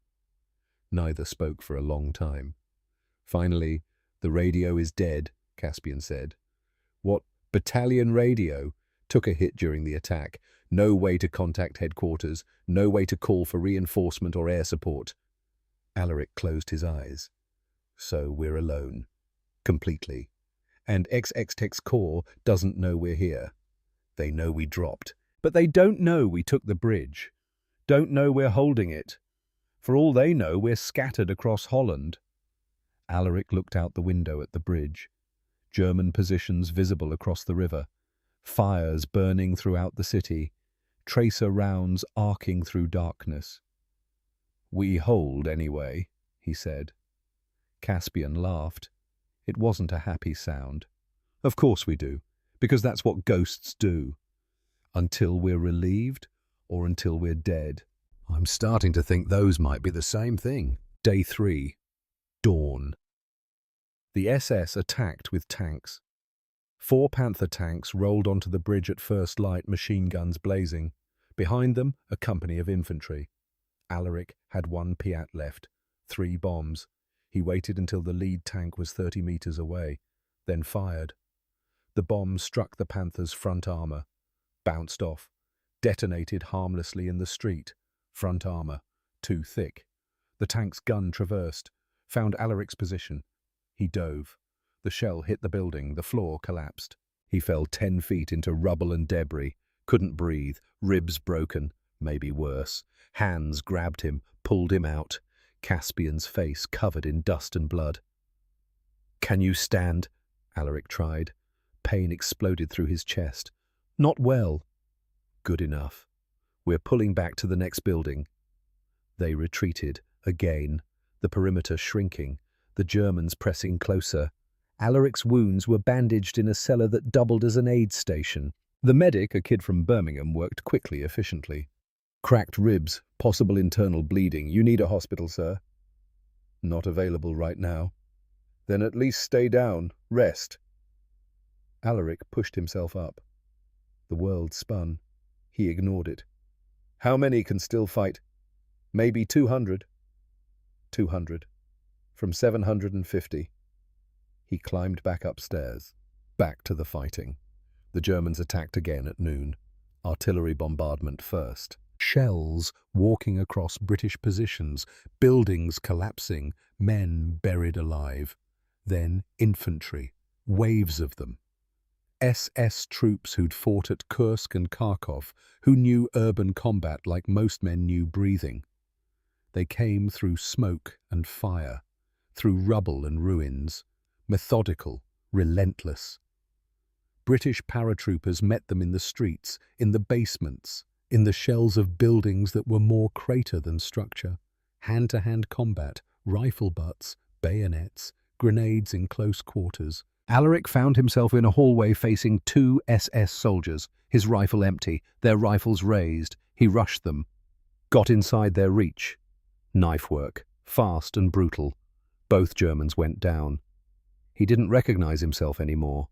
Neither spoke for a long time. Finally, the radio is dead, Caspian said. What battalion radio? Took a hit during the attack. No way to contact headquarters, no way to call for reinforcement or air support. Alaric closed his eyes. So we're alone. Completely. And XX Corps doesn't know we're here. They know we dropped. But they don't know we took the bridge. Don't know we're holding it. For all they know, we're scattered across Holland. Alaric looked out the window at the bridge. German positions visible across the river. Fires burning throughout the city. Tracer rounds arcing through darkness. We hold anyway, he said. Caspian laughed. It wasn't a happy sound. Of course we do, because that's what ghosts do. Until we're relieved or until we're dead. I'm starting to think those might be the same thing. Day 3. Dawn. The SS attacked with tanks. 4 Panther tanks rolled onto the bridge at first light, machine guns blazing. Behind them, a company of infantry. Alaric had 1 Piat left, 3 bombs. He waited until the lead tank was 30 meters away, then fired. The bomb struck the Panther's front armor, bounced off, detonated harmlessly in the street. Front armor, too thick. The tank's gun traversed, found Alaric's position. He dove. The shell hit the building, the floor collapsed. He fell 10 feet into rubble and debris, couldn't breathe, ribs broken, maybe worse. Hands grabbed him, pulled him out. Caspian's face covered in dust and blood. Can you stand? Alaric tried. Pain exploded through his chest. Not well. Good enough. We're pulling back to the next building. They retreated, again, the perimeter shrinking, the Germans pressing closer. Alaric's wounds were bandaged in a cellar that doubled as an aid station. The medic, a kid from Birmingham, worked quickly, efficiently. Cracked ribs, possible internal bleeding. You need a hospital, sir. Not available right now. Then at least stay down. Rest. Alaric pushed himself up. The world spun. He ignored it. How many can still fight? Maybe 200. 200. From 750. He climbed back upstairs. Back to the fighting. The Germans attacked again at noon. Artillery bombardment first. Shells walking across British positions, buildings collapsing, men buried alive. Then infantry, waves of them. SS troops who'd fought at Kursk and Kharkov, who knew urban combat like most men knew breathing. They came through smoke and fire, through rubble and ruins, methodical, relentless. British paratroopers met them in the streets, in the basements, in the shells of buildings that were more crater than structure. Hand-to-hand combat, rifle butts, bayonets, grenades in close quarters. Alaric found himself in a hallway facing 2 SS soldiers, his rifle empty, their rifles raised. He rushed them, got inside their reach. Knife work, fast and brutal. Both Germans went down. He didn't recognize himself anymore.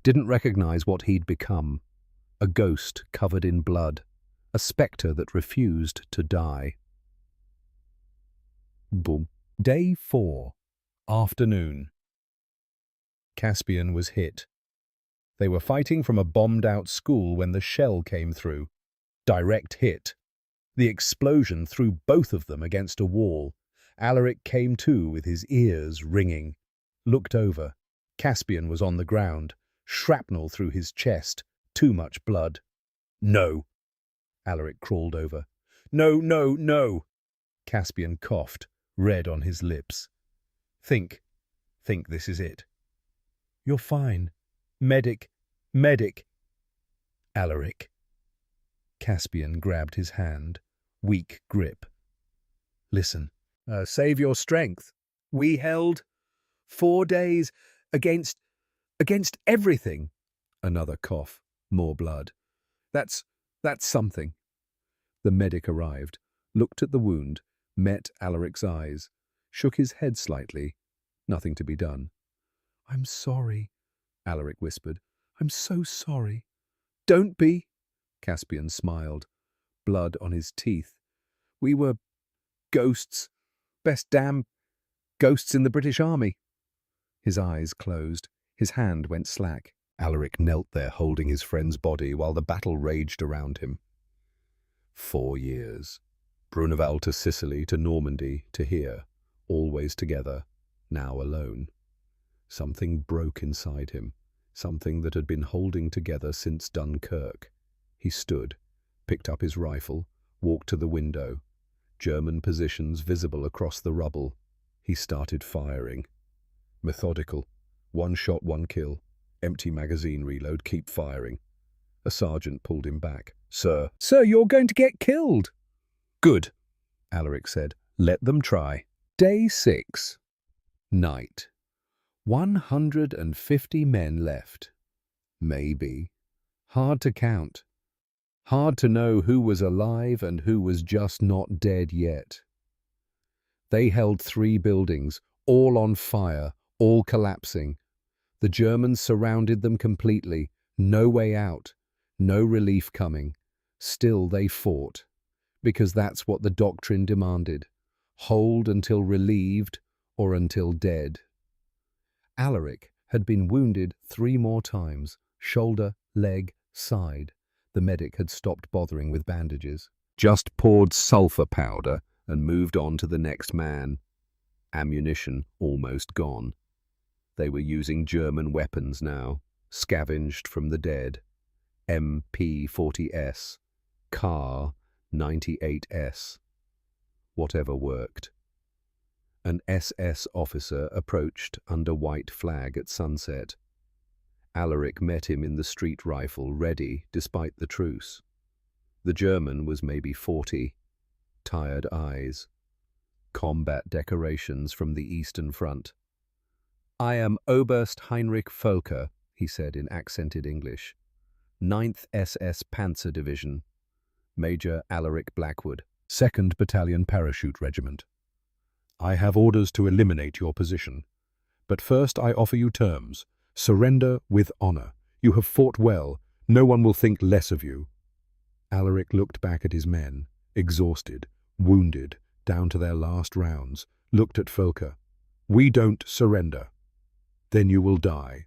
Didn't recognize what he'd become. A ghost covered in blood. A spectre that refused to die. Boom. Day 4. Afternoon. Caspian was hit. They were fighting from a bombed-out school when the shell came through. Direct hit. The explosion threw both of them against a wall. Alaric came to with his ears ringing. Looked over. Caspian was on the ground. Shrapnel through his chest. Too much blood. No. Alaric crawled over. No, no, no. Caspian coughed, red on his lips. Think this is it. You're fine. Medic, medic. Alaric. Caspian grabbed his hand. Weak grip. Listen, save your strength. We held 4 days against everything. Another cough. More blood. That's something. The medic arrived, looked at the wound, met Alaric's eyes, shook his head slightly. Nothing to be done. I'm sorry, Alaric whispered. I'm so sorry. Don't be. Caspian smiled, blood on his teeth. We were ghosts. Best damn ghosts in the British Army. His eyes closed. His hand went slack. Alaric knelt there holding his friend's body while the battle raged around him. 4 years. Bruneval to Sicily to Normandy to here, always together, now alone. Something broke inside him, something that had been holding together since Dunkirk. He stood, picked up his rifle, walked to the window. German positions visible across the rubble. He started firing. Methodical. 1 shot, 1 kill. Empty magazine reload, keep firing. A sergeant pulled him back. Sir, you're going to get killed. Good, Alaric said. Let them try. Day 6. Night. 150 men left. Maybe. Hard to count. Hard to know who was alive and who was just not dead yet. They held 3 buildings, all on fire, all collapsing. The Germans surrounded them completely. No way out. No relief coming. Still they fought. Because that's what the doctrine demanded. Hold until relieved or until dead. Alaric had been wounded 3 more times. Shoulder, leg, side. The medic had stopped bothering with bandages. Just poured sulfur powder and moved on to the next man. Ammunition almost gone. They were using German weapons now, scavenged from the dead. MP-40S, Kar 98S. Whatever worked. An SS officer approached under white flag at sunset. Alaric met him in the street rifle, ready despite the truce. The German was maybe 40. Tired eyes. Combat decorations from the Eastern Front. I am Oberst Heinrich Völker, he said in accented English. 9th SS Panzer Division. Major Alaric Blackwood, 2nd Battalion Parachute Regiment. I have orders to eliminate your position. But first I offer you terms. Surrender with honor. You have fought well. No one will think less of you. Alaric looked back at his men, exhausted, wounded, down to their last rounds, looked at Völker. We don't surrender. Then you will die.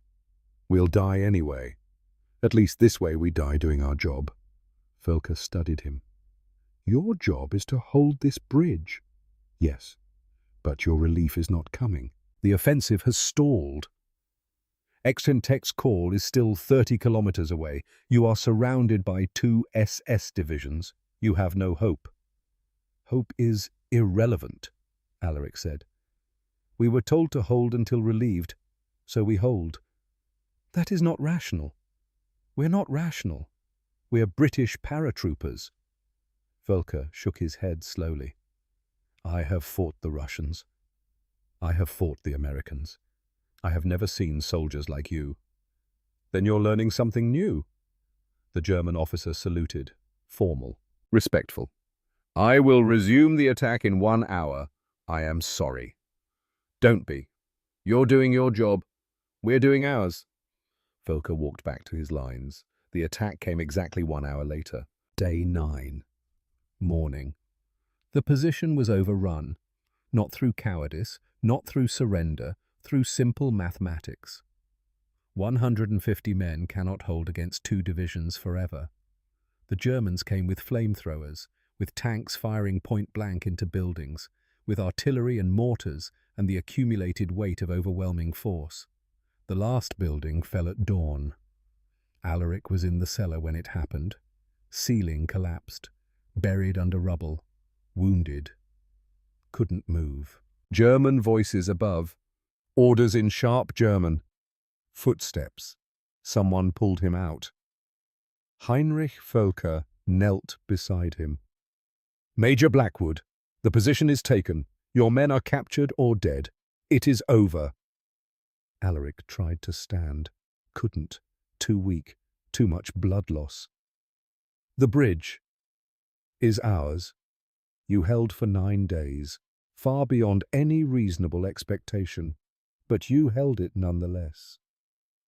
We'll die anyway. At least this way we die doing our job. Völker studied him. Your job is to hold this bridge. Yes, but your relief is not coming. The offensive has stalled. Extentec's call is still 30 kilometers away. You are surrounded by 2 SS divisions. You have no hope. Hope is irrelevant, Alaric said. We were told to hold until relieved, so we hold. That is not rational. We're not rational. We're British paratroopers. Volker shook his head slowly. I have fought the Russians. I have fought the Americans. I have never seen soldiers like you. Then you're learning something new. The German officer saluted, formal, respectful. I will resume the attack in 1 hour. I am sorry. Don't be. You're doing your job. We're doing ours. Volker walked back to his lines. The attack came exactly 1 hour later. Day 9. Morning. The position was overrun. Not through cowardice, not through surrender, through simple mathematics. 150 men cannot hold against 2 divisions forever. The Germans came with flamethrowers, with tanks firing point-blank into buildings, with artillery and mortars and the accumulated weight of overwhelming force. The last building fell at dawn. Alaric was in the cellar when it happened. Ceiling collapsed, buried under rubble, wounded. Couldn't move. German voices above. Orders in sharp German. Footsteps. Someone pulled him out. Heinrich Volker knelt beside him. Major Blackwood, the position is taken. Your men are captured or dead. It is over. Alaric tried to stand. Couldn't. Too weak. Too much blood loss. The bridge is ours. You held for 9 days, far beyond any reasonable expectation, but you held it nonetheless.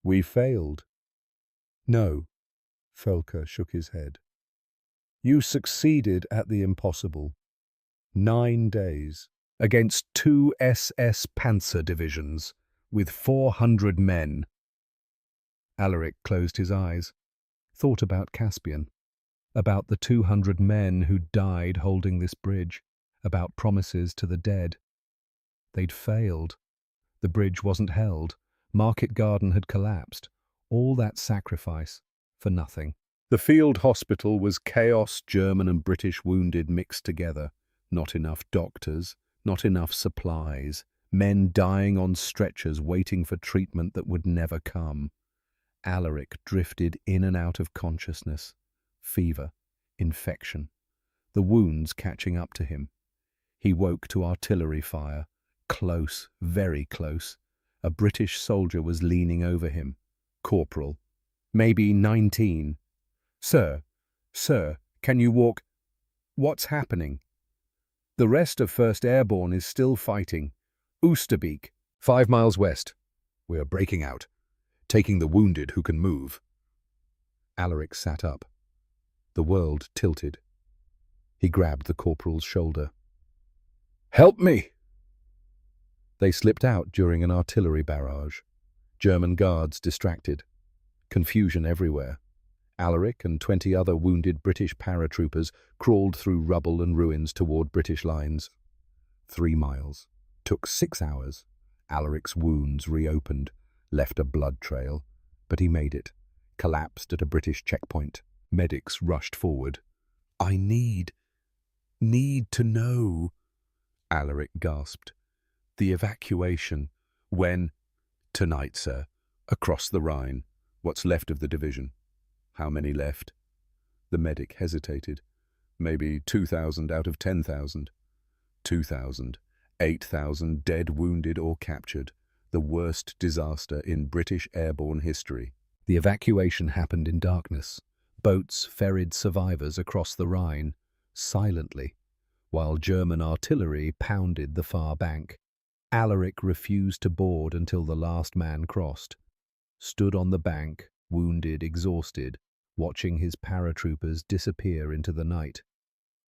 We failed. No, Volker shook his head. You succeeded at the impossible. 9 days, against 2 SS Panzer divisions, with 400 men. Alaric closed his eyes, thought about Caspian, about the 200 men who died holding this bridge, about promises to the dead. They'd failed. The bridge wasn't held. Market Garden had collapsed. All that sacrifice for nothing. The field hospital was chaos, German and British wounded mixed together. Not enough doctors, not enough supplies, men dying on stretchers waiting for treatment that would never come. Alaric drifted in and out of consciousness. Fever, infection, the wounds catching up to him. He woke to artillery fire. Close, very close. A British soldier was leaning over him. Corporal. Maybe 19. Sir, can you walk? What's happening? The rest of 1st Airborne is still fighting. Oosterbeek, 5 miles west. We are breaking out, taking the wounded who can move. Alaric sat up. The world tilted. He grabbed the corporal's shoulder. Help me! They slipped out during an artillery barrage. German guards distracted. Confusion everywhere. Alaric and 20 other wounded British paratroopers crawled through rubble and ruins toward British lines. 3 miles. Took 6 hours. Alaric's wounds reopened, left a blood trail, but he made it. Collapsed at a British checkpoint. Medics rushed forward. I need to know, Alaric gasped. The evacuation. When? Tonight, sir. Across the Rhine. What's left of the division? How many left? The medic hesitated. Maybe 2,000 out of 10,000. 2,000. 8,000 dead, wounded or captured. The worst disaster in British airborne history. The evacuation happened in darkness. Boats ferried survivors across the Rhine, silently, while German artillery pounded the far bank. Alaric refused to board until the last man crossed. Stood on the bank, wounded, exhausted, watching his paratroopers disappear into the night.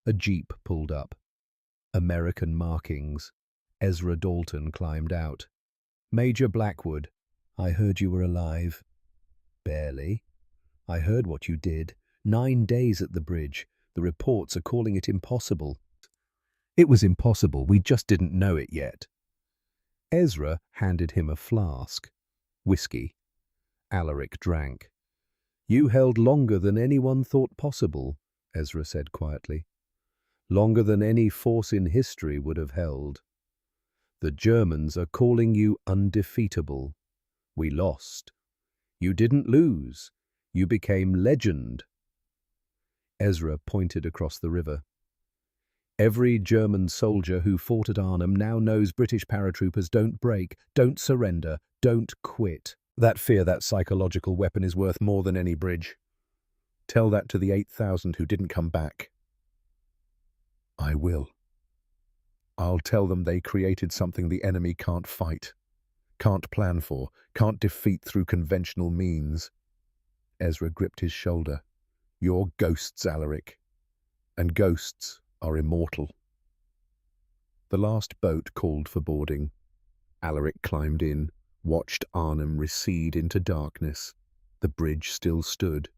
A jeep pulled up. American markings. Ezra Dalton climbed out. Major Blackwood, I heard you were alive. Barely. I heard what you did. 9 days at the bridge. The reports are calling it impossible. It was impossible. We just didn't know it yet. Ezra handed him a flask. Whiskey. Alaric drank. You held longer than anyone thought possible, Ezra said quietly. Longer than any force in history would have held. The Germans are calling you undefeatable. We lost. You didn't lose. You became legend. Ezra pointed across the river. Every German soldier who fought at Arnhem now knows British paratroopers don't break, don't surrender, don't quit. That fear, that psychological weapon, is worth more than any bridge. Tell that to the 8,000 who didn't come back. I will. I'll tell them they created something the enemy can't fight, can't plan for, can't defeat through conventional means. Ezra gripped his shoulder. You're ghosts, Alaric. And ghosts are immortal. The last boat called for boarding. Alaric climbed in, watched Arnhem recede into darkness. The bridge still stood,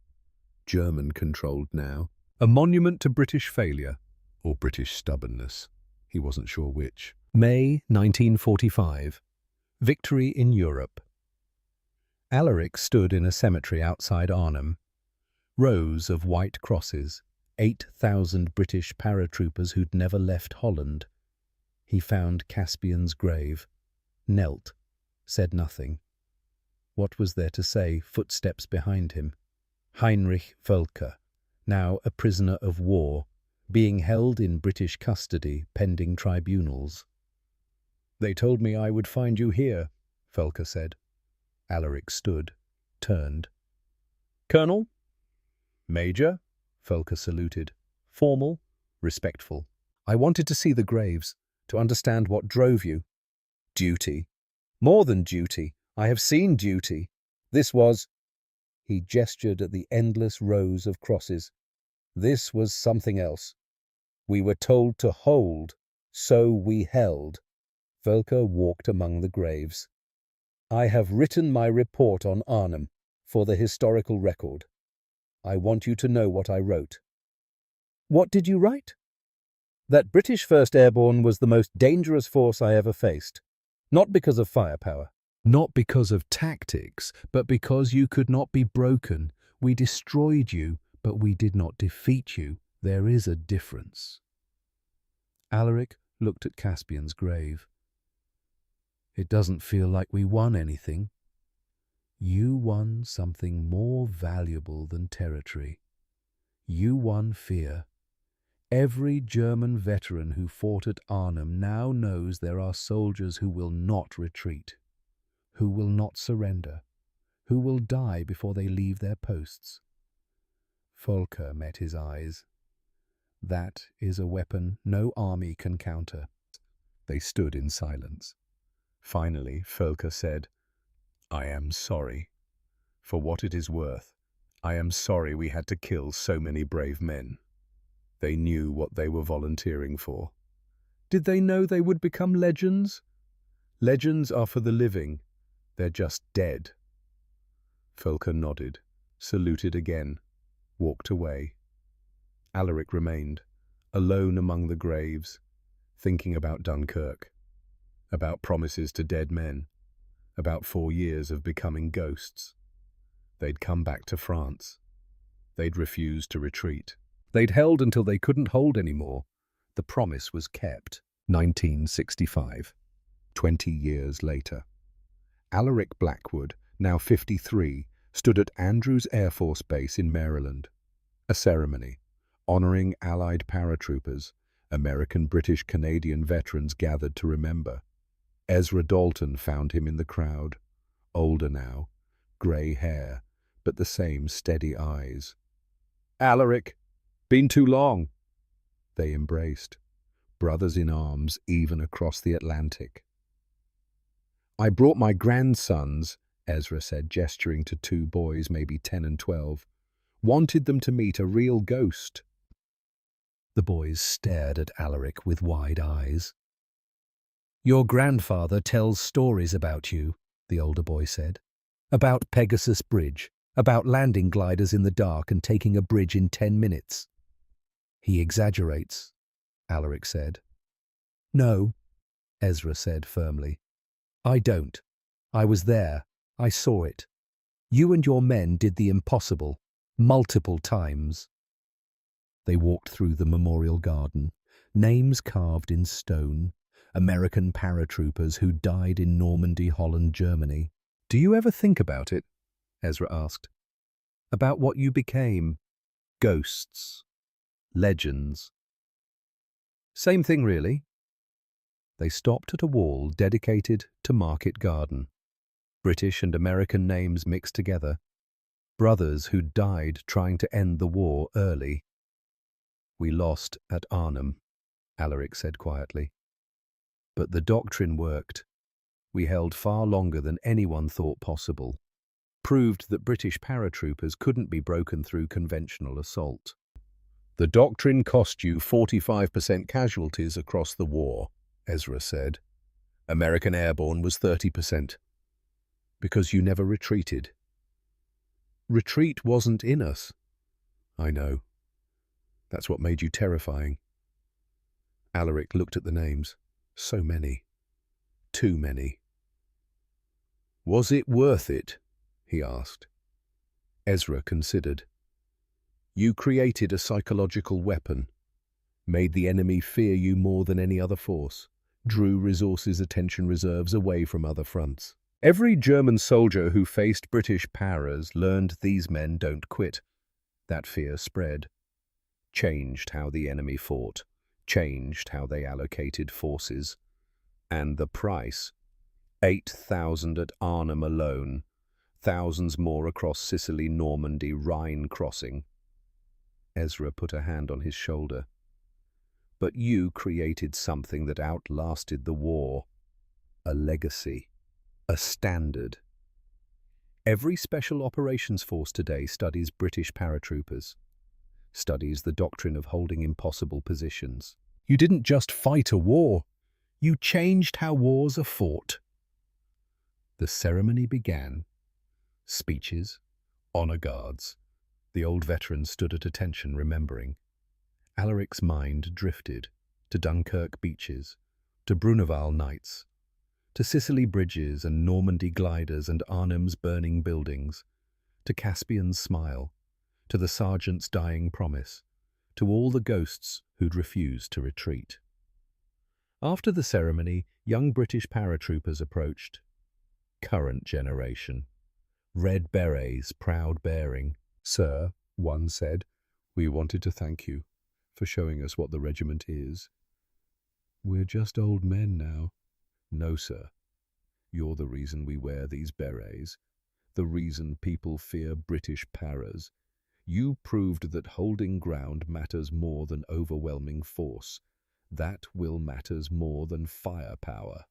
German-controlled now. A monument to British failure, or British stubbornness. He wasn't sure which. May 1945. Victory in Europe. Alaric stood in a cemetery outside Arnhem. Rows of white crosses, 8,000 British paratroopers who'd never left Holland. He found Caspian's grave, knelt, said nothing. What was there to say? Footsteps behind him. Heinrich Völker, now a prisoner of war, being held in British custody pending tribunals. They told me I would find you here, Völker said. Alaric stood, turned. Colonel? Major? Völker saluted. Formal, respectful. I wanted to see the graves, to understand what drove you. Duty. More than duty. I have seen duty. This was... He gestured at the endless rows of crosses. This was something else. We were told to hold, so we held. Völker walked among the graves. I have written my report on Arnhem for the historical record. I want you to know what I wrote. What did you write? That British 1st Airborne was the most dangerous force I ever faced. Not because of firepower. Not because of tactics, but because you could not be broken. We destroyed you, but we did not defeat you. There is a difference. Alaric looked at Caspian's grave. It doesn't feel like we won anything. You won something more valuable than territory. You won fear. Every German veteran who fought at Arnhem now knows there are soldiers who will not retreat, who will not surrender, who will die before they leave their posts. Völker met his eyes. That is a weapon no army can counter. They stood in silence. Finally, Völker said, I am sorry. For what it is worth, I am sorry we had to kill so many brave men. They knew what they were volunteering for. Did they know they would become legends? Legends are for the living. They're just dead. Völker nodded, saluted again, walked away. Alaric remained, alone among the graves, thinking about Dunkirk, about promises to dead men, about 4 years of becoming ghosts. They'd come back to France. They'd refused to retreat. They'd held until they couldn't hold anymore. The promise was kept. 1965. 20 years later. Alaric Blackwood, now 53, stood at Andrews Air Force Base in Maryland. A ceremony, honoring Allied paratroopers, American, British, Canadian veterans gathered to remember. Ezra Dalton found him in the crowd, older now, grey hair, but the same steady eyes. Alaric, been too long. They embraced, brothers in arms even across the Atlantic. I brought my grandsons, Ezra said, gesturing to 2 boys, maybe 10 and 12. Wanted them to meet a real ghost. The boys stared at Alaric with wide eyes. Your grandfather tells stories about you, the older boy said. About Pegasus Bridge, about landing gliders in the dark and taking a bridge in 10 minutes. He exaggerates, Alaric said. No, Ezra said firmly. I don't. I was there. I saw it. You and your men did the impossible, multiple times. They walked through the memorial garden, names carved in stone, American paratroopers who died in Normandy, Holland, Germany. Do you ever think about it? Ezra asked. about what you became. Ghosts. Legends. Same thing, really. They stopped at a wall dedicated to Market Garden. British and American names mixed together. Brothers who died trying to end the war early. We lost at Arnhem, Alaric said quietly. But the doctrine worked. We held far longer than anyone thought possible. Proved that British paratroopers couldn't be broken through conventional assault. The doctrine cost you 45% casualties across the war, Ezra said. American Airborne was 30%. Because you never retreated. Retreat wasn't in us. I know. That's what made you terrifying. Alaric looked at the names. So many. Too many. Was it worth it? He asked. Ezra considered. You created a psychological weapon, made the enemy fear you more than any other force, drew resources attention reserves away from other fronts. Every German soldier who faced British paras learned these men don't quit. That fear spread. Changed how the enemy fought, changed how they allocated forces. And the price? 8,000 at Arnhem alone, thousands more across Sicily, Normandy, Rhine crossing. Ezra put a hand on his shoulder. But you created something that outlasted the war. A legacy. A standard. Every Special Operations Force today studies British paratroopers. Studies the doctrine of holding impossible positions. You didn't just fight a war. You changed how wars are fought. The ceremony began. Speeches, honor guards. The old veterans stood at attention, remembering. Alaric's mind drifted to Dunkirk beaches, to Bruneval nights, to Sicily bridges and Normandy gliders and Arnhem's burning buildings, to Caspian's smile, to the sergeant's dying promise, to all the ghosts who'd refused to retreat. After the ceremony, young British paratroopers approached. Current generation. Red berets, proud bearing. Sir, one said, we wanted to thank you for showing us what the regiment is. We're just old men now. No, sir. You're the reason we wear these berets, the reason people fear British paras. You proved that holding ground matters more than overwhelming force. That will matters more than firepower.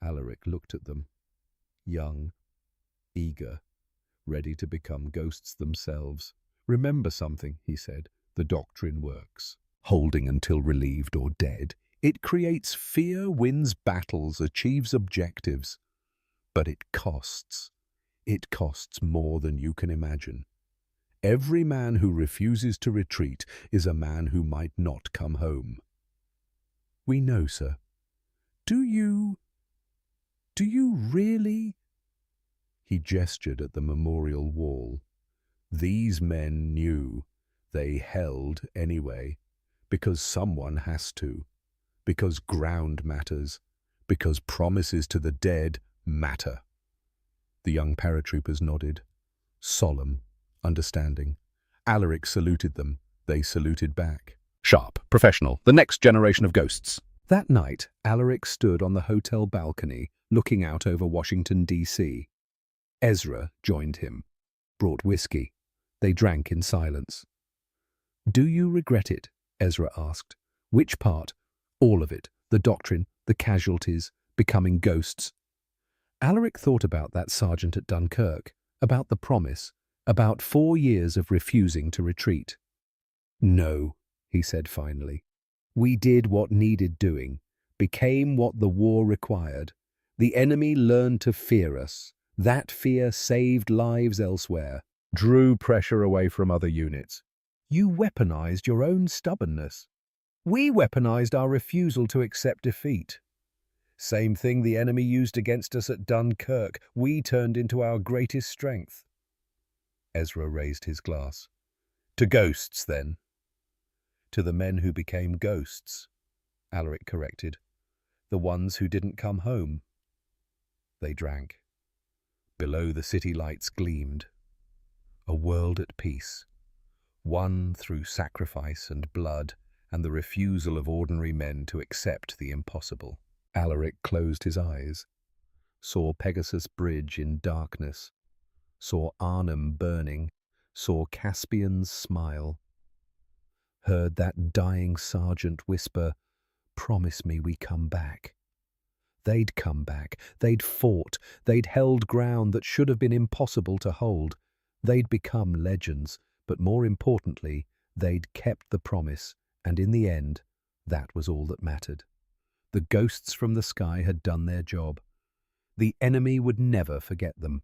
Alaric looked at them. Young, eager, ready to become ghosts themselves. Remember something, he said. The doctrine works. Holding until relieved or dead. It creates fear, wins battles, achieves objectives. But it costs. It costs more than you can imagine. Every man who refuses to retreat is a man who might not come home. We know, sir. Do you really? He gestured at the memorial wall. These men knew. They held anyway, because someone has to, because ground matters, because promises to the dead matter. The young paratroopers nodded, solemn, understanding. Alaric saluted them. They saluted back. Sharp, professional, the next generation of ghosts. That night, Alaric stood on the hotel balcony, looking out over Washington, D.C. Ezra joined him, brought whiskey. They drank in silence. Do you regret it? Ezra asked. Which part? All of it. The doctrine, the casualties, becoming ghosts. Alaric thought about that sergeant at Dunkirk, about the promise, about 4 years of refusing to retreat. No, he said finally. We did what needed doing, became what the war required. The enemy learned to fear us. That fear saved lives elsewhere, drew pressure away from other units. You weaponized your own stubbornness. We weaponized our refusal to accept defeat. Same thing the enemy used against us at Dunkirk. We turned into our greatest strength. Ezra raised his glass. To ghosts, then. To the men who became ghosts, Alaric corrected. The ones who didn't come home. They drank. Below, the city lights gleamed. A world at peace, won through sacrifice and blood and the refusal of ordinary men to accept the impossible. Alaric closed his eyes, saw Pegasus Bridge in darkness, saw Arnhem burning, saw Caspian's smile, heard that dying sergeant whisper, "Promise me we come back." They'd come back, they'd fought, they'd held ground that should have been impossible to hold. They'd become legends, but more importantly, they'd kept the promise, and in the end, that was all that mattered. The ghosts from the sky had done their job. The enemy would never forget them.